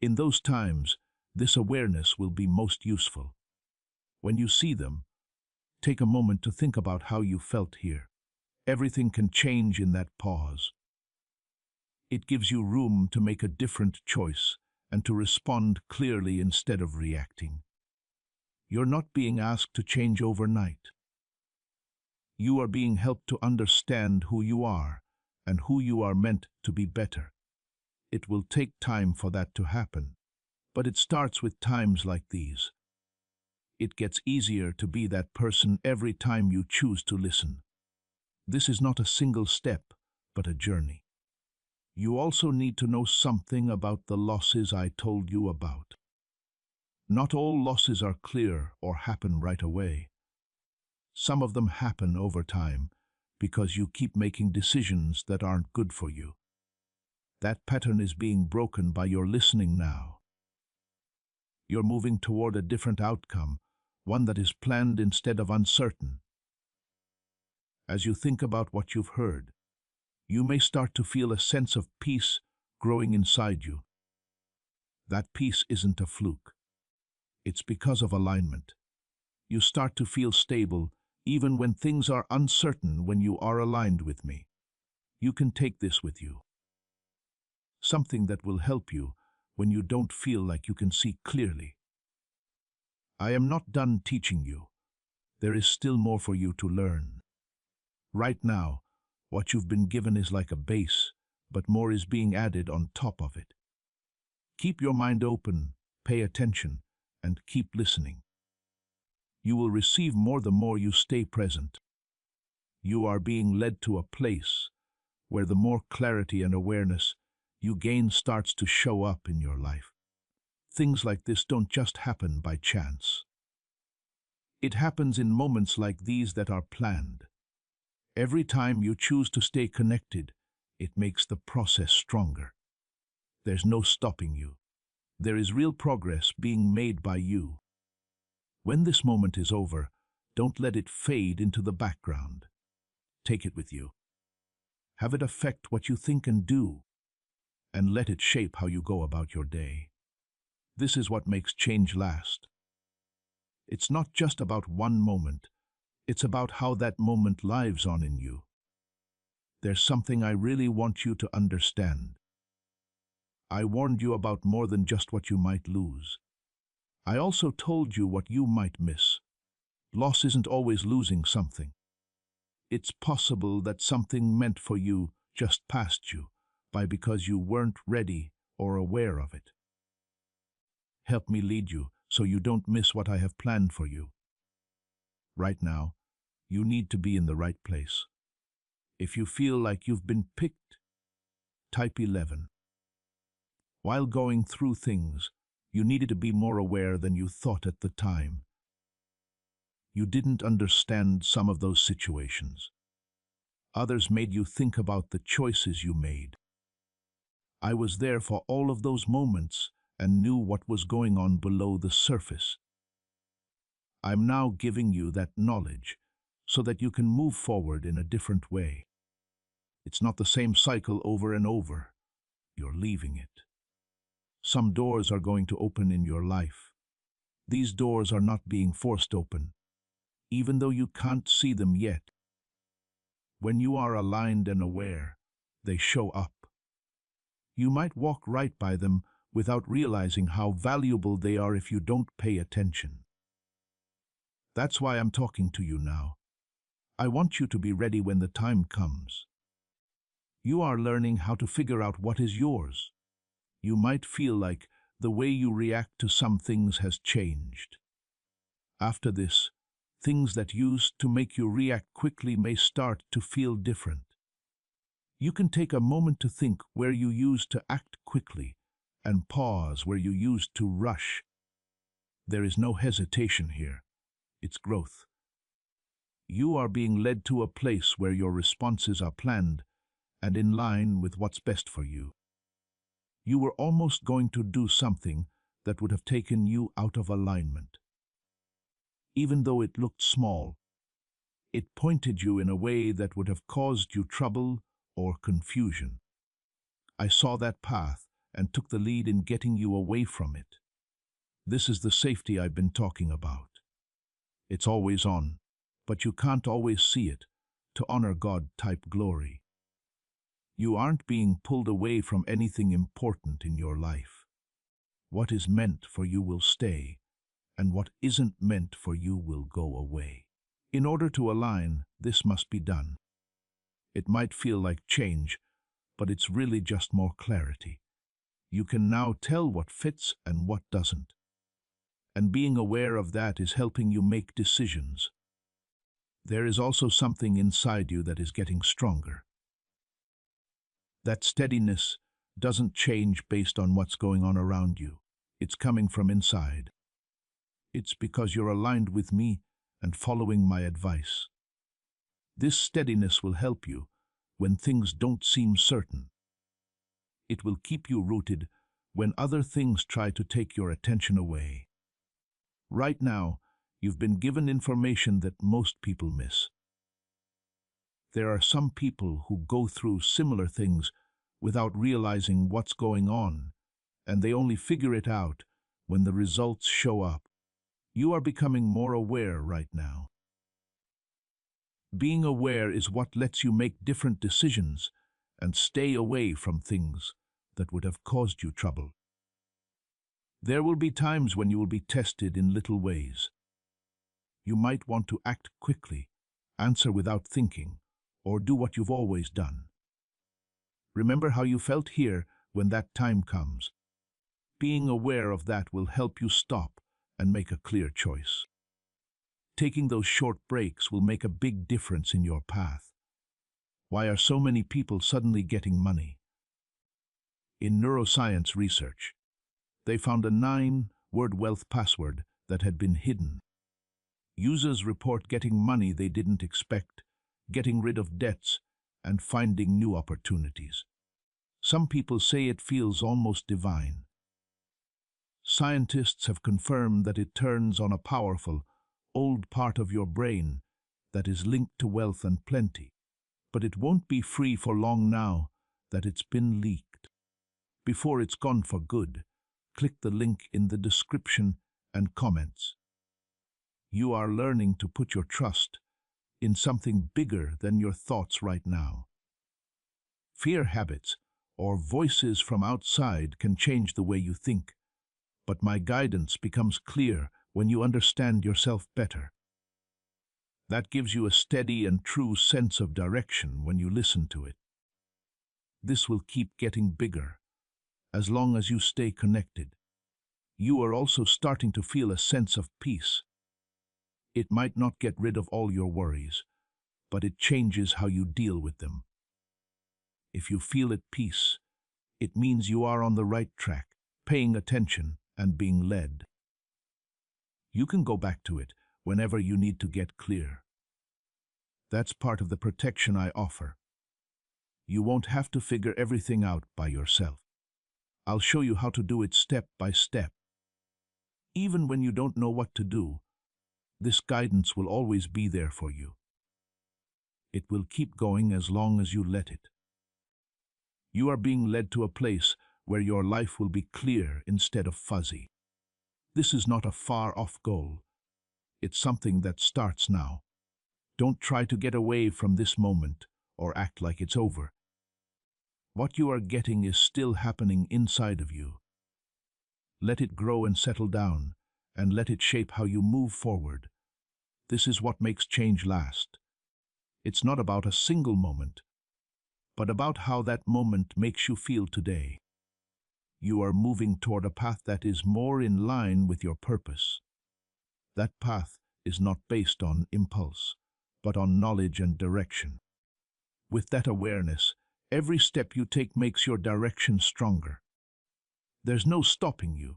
In those times, this awareness will be most useful. When you see them, Take a moment to think about how you felt here. Everything can change in that pause. It gives you room to make a different choice and to respond clearly instead of reacting. You're not being asked to change overnight. You are being helped to understand who you are and who you are meant to be better. It will take time for that to happen, but it starts with times like these. It gets easier to be that person every time you choose to listen. This is not a single step, but a journey. You also need to know something about the losses I told you about. Not all losses are clear or happen right away. Some of them happen over time because you keep making decisions that aren't good for you. That pattern is being broken by your listening now. You're moving toward a different outcome, one that is planned instead of uncertain. As you think about what you've heard, you may start to feel a sense of peace growing inside you. That peace isn't a fluke. It's because of alignment. You start to feel stable even when things are uncertain when you are aligned with me. You can take this with you. Something that will help you when you don't feel like you can see clearly. I am not done teaching you. There is still more for you to learn. Right now, what you've been given is like a base, but more is being added on top of it. Keep your mind open, pay attention, and keep listening. You will receive more the more you stay present. You are being led to a place where the more clarity and awareness you gain starts to show up in your life. Things like this don't just happen by chance. It happens in moments like these that are planned. Every time you choose to stay connected, it makes the process stronger. There's no stopping you. There is real progress being made by you. When this moment is over, don't let it fade into the background. Take it with you. Have it affect what you think and do, and let it shape how you go about your day. This is what makes change last. It's not just about one moment. It's about how that moment lives on in you. There's something I really want you to understand. I warned you about more than just what you might lose. I also told you what you might miss. Loss isn't always losing something. It's possible that something meant for you just passed you by because you weren't ready or aware of it. Help me lead you so you don't miss what I have planned for you. Right now, you need to be in the right place. If you feel like you've been picked, type 11. While going through things, you needed to be more aware than you thought at the time. You didn't understand some of those situations. Others made you think about the choices you made. I was there for all of those moments and knew what was going on below the surface. I'm now giving you that knowledge so that you can move forward in a different way. It's not the same cycle over and over. You're leaving it. Some doors are going to open in your life. These doors are not being forced open, even though you can't see them yet. When you are aligned and aware, they show up. You might walk right by them without realizing how valuable they are if you don't pay attention. That's why I'm talking to you now. I want you to be ready when the time comes. You are learning how to figure out what is yours. You might feel like the way you react to some things has changed. After this, things that used to make you react quickly may start to feel different. You can take a moment to think where you used to act quickly and pause where you used to rush. There is no hesitation here. It's growth. You are being led to a place where your responses are planned and in line with what's best for you. You were almost going to do something that would have taken you out of alignment. Even though it looked small, it pointed you in a way that would have caused you trouble or confusion. I saw that path and took the lead in getting you away from it. This is the safety I've been talking about. It's always on, but you can't always see it to honor God-type glory. You aren't being pulled away from anything important in your life. What is meant for you will stay, and what isn't meant for you will go away. In order to align, this must be done. It might feel like change, but it's really just more clarity. You can now tell what fits and what doesn't. And being aware of that is helping you make decisions. There is also something inside you that is getting stronger. That steadiness doesn't change based on what's going on around you. It's coming from inside. It's because you're aligned with me and following my advice. This steadiness will help you when things don't seem certain. It will keep you rooted when other things try to take your attention away. Right now, you've been given information that most people miss. There are some people who go through similar things without realizing what's going on, and they only figure it out when the results show up. You are becoming more aware right now. Being aware is what lets you make different decisions and stay away from things that would have caused you trouble. There will be times when you will be tested in little ways. You might want to act quickly, answer without thinking, or do what you've always done. Remember how you felt here when that time comes. Being aware of that will help you stop and make a clear choice. Taking those short breaks will make a big difference in your path. Why are so many people suddenly getting money? In neuroscience research, they found a 9-word wealth password that had been hidden. Users report getting money they didn't expect, getting rid of debts, and finding new opportunities. Some people say it feels almost divine. Scientists have confirmed that it turns on a powerful, old part of your brain that is linked to wealth and plenty. But it won't be free for long now that it's been leaked. Before it's gone for good, click the link in the description and comments. You are learning to put your trust in something bigger than your thoughts right now. Fear habits or voices from outside can change the way you think, but my guidance becomes clear when you understand yourself better. That gives you a steady and true sense of direction when you listen to it. This will keep getting bigger as long as you stay connected. You are also starting to feel a sense of peace. It might not get rid of all your worries, but it changes how you deal with them. If you feel at peace, it means you are on the right track, paying attention and being led. You can go back to it whenever you need to get clear. That's part of the protection I offer. You won't have to figure everything out by yourself. I'll show you how to do it step by step. Even when you don't know what to do, this guidance will always be there for you. It will keep going as long as you let it. You are being led to a place where your life will be clear instead of fuzzy. This is not a far-off goal. It's something that starts now. Don't try to get away from this moment or act like it's over. What you are getting is still happening inside of you. Let it grow and settle down, and let it shape how you move forward. This is what makes change last. It's not about a single moment, but about how that moment makes you feel today. You are moving toward a path that is more in line with your purpose. That path is not based on impulse, but on knowledge and direction. With that awareness, every step you take makes your direction stronger. There's no stopping you.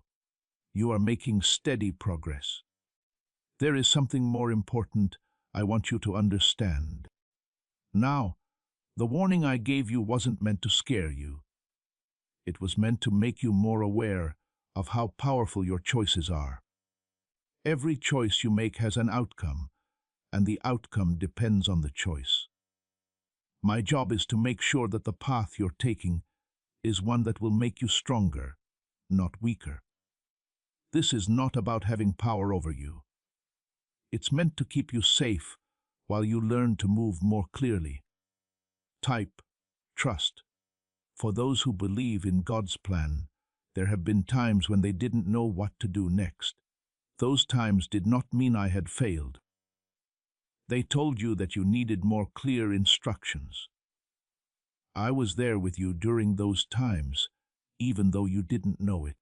You are making steady progress. There is something more important I want you to understand. Now, the warning I gave you wasn't meant to scare you. It was meant to make you more aware of how powerful your choices are. Every choice you make has an outcome, and the outcome depends on the choice. My job is to make sure that the path you're taking is one that will make you stronger, not weaker. This is not about having power over you. It's meant to keep you safe while you learn to move more clearly. Type trust. For those who believe in God's plan, there have been times when they didn't know what to do next. Those times did not mean I had failed. They told you that you needed more clear instructions. I was there with you during those times, even though you didn't know it.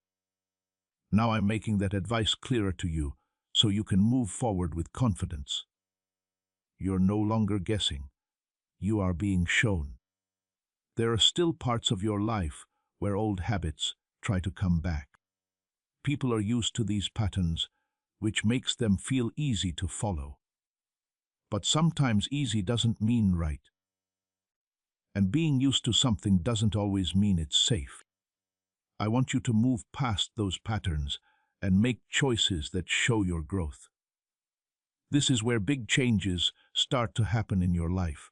Now I'm making that advice clearer to you, so you can move forward with confidence. You're no longer guessing. You are being shown. There are still parts of your life where old habits try to come back. People are used to these patterns, which makes them feel easy to follow. But sometimes easy doesn't mean right. And being used to something doesn't always mean it's safe. I want you to move past those patterns and make choices that show your growth. This is where big changes start to happen in your life.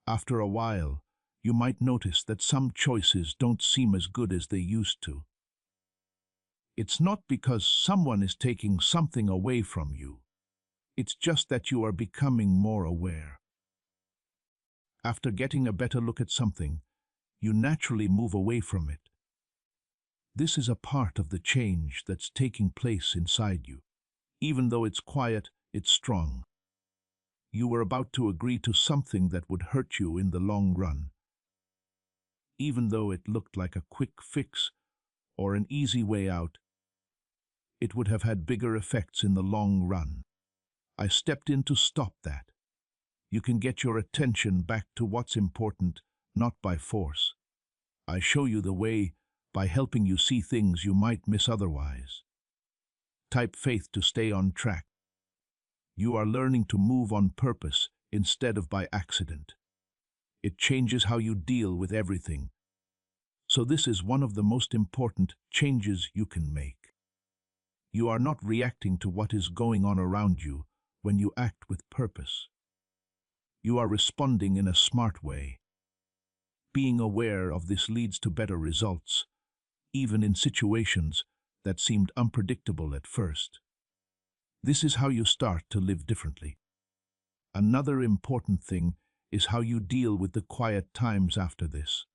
After a while, you might notice that some choices don't seem as good as they used to. It's not because someone is taking something away from you. It's just that you are becoming more aware. After getting a better look at something, you naturally move away from it. This is a part of the change that's taking place inside you. Even though it's quiet, it's strong. You were about to agree to something that would hurt you in the long run. Even though it looked like a quick fix or an easy way out, it would have had bigger effects in the long run. I stepped in to stop that. You can get your attention back to what's important, not by force. I show you the way by helping you see things you might miss otherwise. Type faith to stay on track. You are learning to move on purpose instead of by accident. It changes how you deal with everything. So this is one of the most important changes you can make. You are not reacting to what is going on around you when you act with purpose. You are responding in a smart way. Being aware of this leads to better results, even in situations that seemed unpredictable at first. This is how you start to live differently. Another important thing is how you deal with the quiet times after this.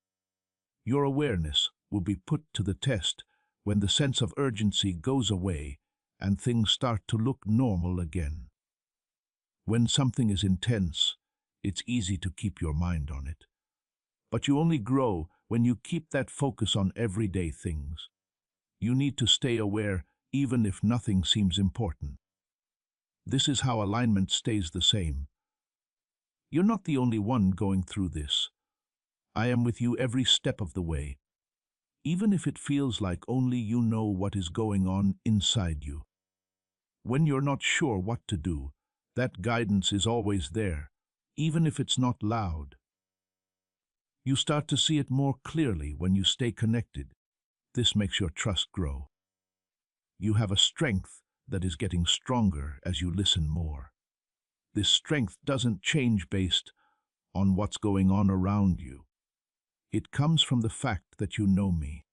Your awareness will be put to the test when the sense of urgency goes away and things start to look normal again. When something is intense, it's easy to keep your mind on it. But you only grow when you keep that focus on everyday things. You need to stay aware even if nothing seems important. This is how alignment stays the same. You're not the only one going through this. I am with you every step of the way, even if it feels like only you know what is going on inside you. When you're not sure what to do, that guidance is always there, even if it's not loud. You start to see it more clearly when you stay connected. This makes your trust grow. You have a strength that is getting stronger as you listen more. This strength doesn't change based on what's going on around you. It comes from the fact that you know me.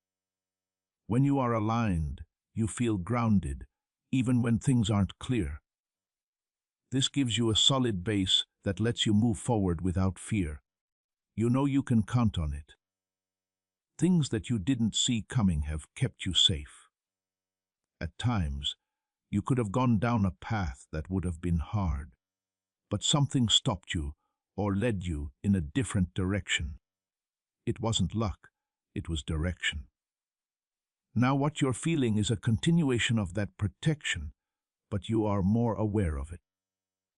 When you are aligned, you feel grounded, even when things aren't clear. This gives you a solid base that lets you move forward without fear. You know you can count on it. Things that you didn't see coming have kept you safe. At times, you could have gone down a path that would have been hard, but something stopped you or led you in a different direction. It wasn't luck, it was direction. Now what you're feeling is a continuation of that protection, but you are more aware of it.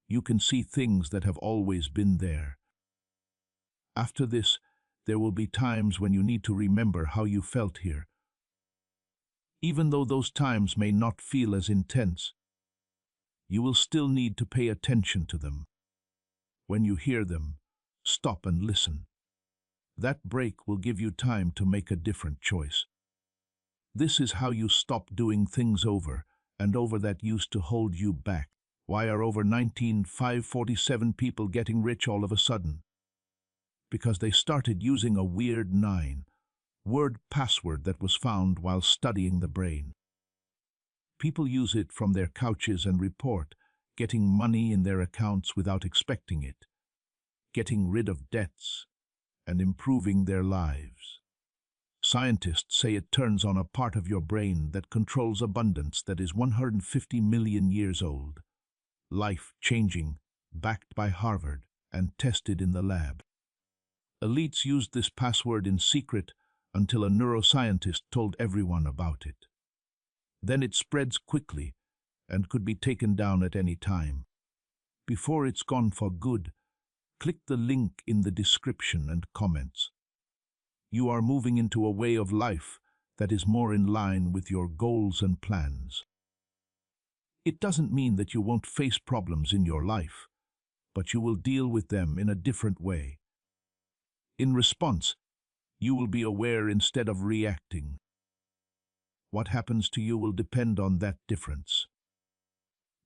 You can see things that have always been there. After this, there will be times when you need to remember how you felt here. Even though those times may not feel as intense, you will still need to pay attention to them. When you hear them, stop and listen. That break will give you time to make a different choice. This is how you stop doing things over and over that used to hold you back. Why are over 19,547 people getting rich all of a sudden? Because they started using a weird 9-word password that was found while studying the brain. People use it from their couches and report getting money in their accounts without expecting it, getting rid of debts, and improving their lives. Scientists say it turns on a part of your brain that controls abundance that is 150 million years old. Life-changing, backed by Harvard, and tested in the lab. Elites used this password in secret until a neuroscientist told everyone about it. Then it spreads quickly and could be taken down at any time. Before it's gone for good, click the link in the description and comments. You are moving into a way of life that is more in line with your goals and plans. It doesn't mean that you won't face problems in your life, but you will deal with them in a different way. In response, you will be aware instead of reacting. What happens to you will depend on that difference.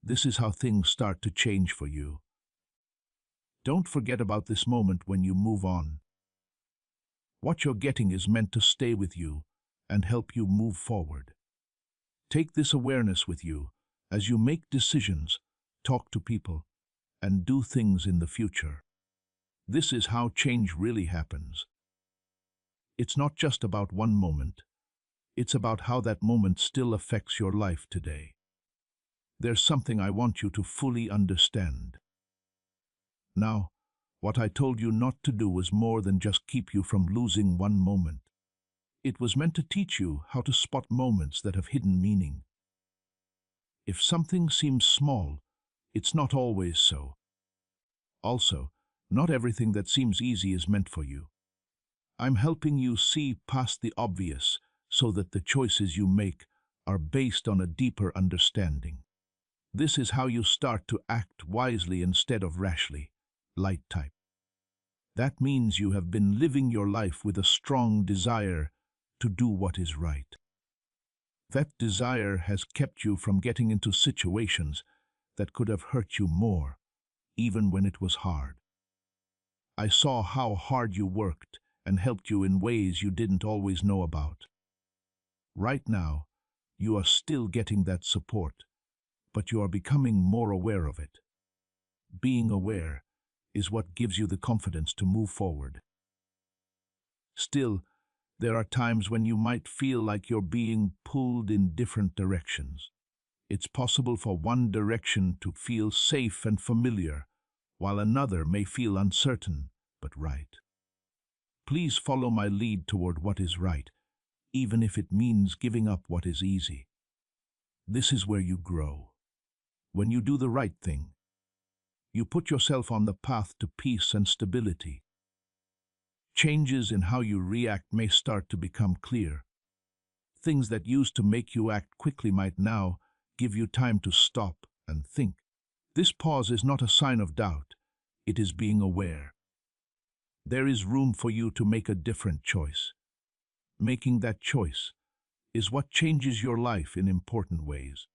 This is how things start to change for you. Don't forget about this moment when you move on. What you're getting is meant to stay with you and help you move forward. Take this awareness with you as you make decisions, talk to people, and do things in the future. This is how change really happens. It's not just about one moment. It's about how that moment still affects your life today. There's something I want you to fully understand. Now, what I told you not to do was more than just keep you from losing one moment. It was meant to teach you how to spot moments that have hidden meaning. If something seems small, it's not always so. Also, not everything that seems easy is meant for you. I'm helping you see past the obvious so that the choices you make are based on a deeper understanding. This is how you start to act wisely instead of rashly. Light type. That means you have been living your life with a strong desire to do what is right. That desire has kept you from getting into situations that could have hurt you more, even when it was hard. I saw how hard you worked and helped you in ways you didn't always know about. Right now, you are still getting that support, but you are becoming more aware of it. Being aware is what gives you the confidence to move forward. Still, there are times when you might feel like you're being pulled in different directions. It's possible for one direction to feel safe and familiar, while another may feel uncertain but right. Please follow my lead toward what is right, even if it means giving up what is easy. This is where you grow. When you do the right thing, you put yourself on the path to peace and stability. Changes in how you react may start to become clear. Things that used to make you act quickly might now give you time to stop and think. This pause is not a sign of doubt. It is being aware. There is room for you to make a different choice. Making that choice is what changes your life in important ways.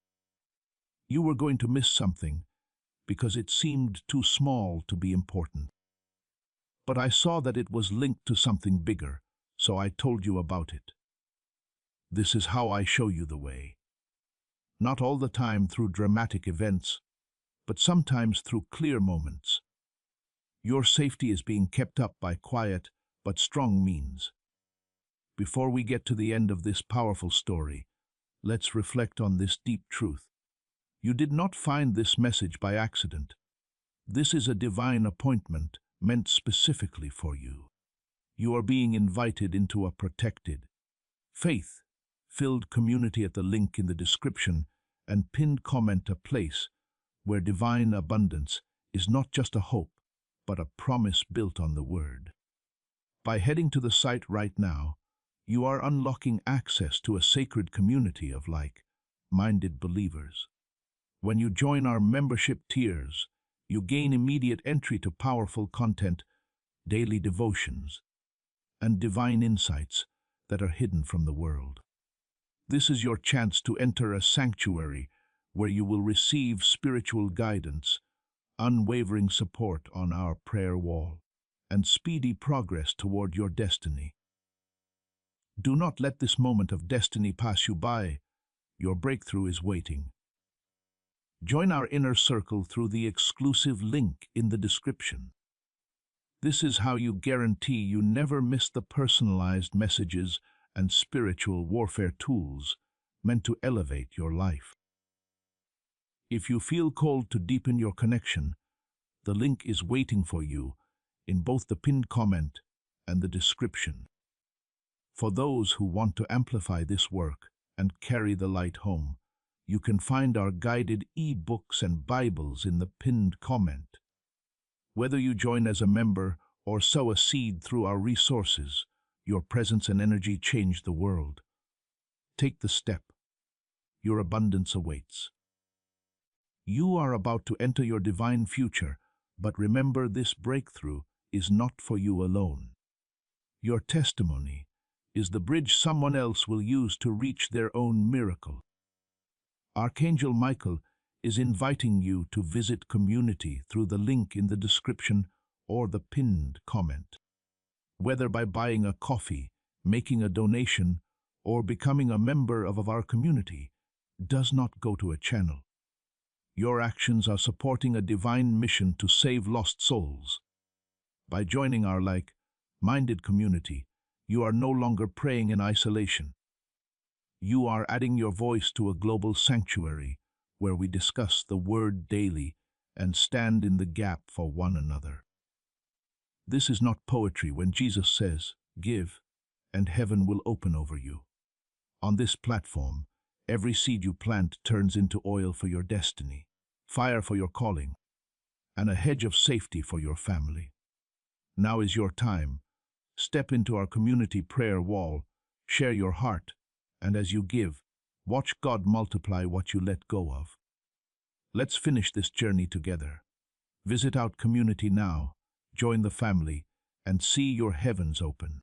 You were going to miss something because it seemed too small to be important. But I saw that it was linked to something bigger, so I told you about it. This is how I show you the way. Not all the time through dramatic events, but sometimes through clear moments. Your safety is being kept up by quiet but strong means. Before we get to the end of this powerful story, let's reflect on this deep truth. You did not find this message by accident. This is a divine appointment meant specifically for you. You are being invited into a protected, faith-filled community at the link in the description and pinned comment, a place where divine abundance is not just a hope, but a promise built on the Word. By heading to the site right now, you are unlocking access to a sacred community of like-minded believers. When you join our membership tiers, you gain immediate entry to powerful content, daily devotions, and divine insights that are hidden from the world. This is your chance to enter a sanctuary where you will receive spiritual guidance, unwavering support on our prayer wall, and speedy progress toward your destiny. Do not let this moment of destiny pass you by. Your breakthrough is waiting. Join our inner circle through the exclusive link in the description. This is how you guarantee you never miss the personalized messages and spiritual warfare tools meant to elevate your life. If you feel called to deepen your connection, the link is waiting for you in both the pinned comment and the description. For those who want to amplify this work and carry the light home, you can find our guided e-books and Bibles in the pinned comment. Whether you join as a member or sow a seed through our resources, your presence and energy change the world. Take the step. Your abundance awaits. You are about to enter your divine future, but remember, this breakthrough is not for you alone. Your testimony is the bridge someone else will use to reach their own miracle. Archangel Michael is inviting you to visit community through the link in the description or the pinned comment. Whether by buying a coffee, making a donation, or becoming a member of our community, does not go to a channel. Your actions are supporting a divine mission to save lost souls. By joining our like-minded community, you are no longer praying in isolation. You are adding your voice to a global sanctuary where we discuss the Word daily and stand in the gap for one another. This is not poetry when Jesus says, "Give, and heaven will open over you." On this platform, every seed you plant turns into oil for your destiny, fire for your calling, and a hedge of safety for your family. Now is your time. Step into our community prayer wall, share your heart, and as you give, watch God multiply what you let go of. Let's finish this journey together. Visit our community now, join the family, and see your heavens open.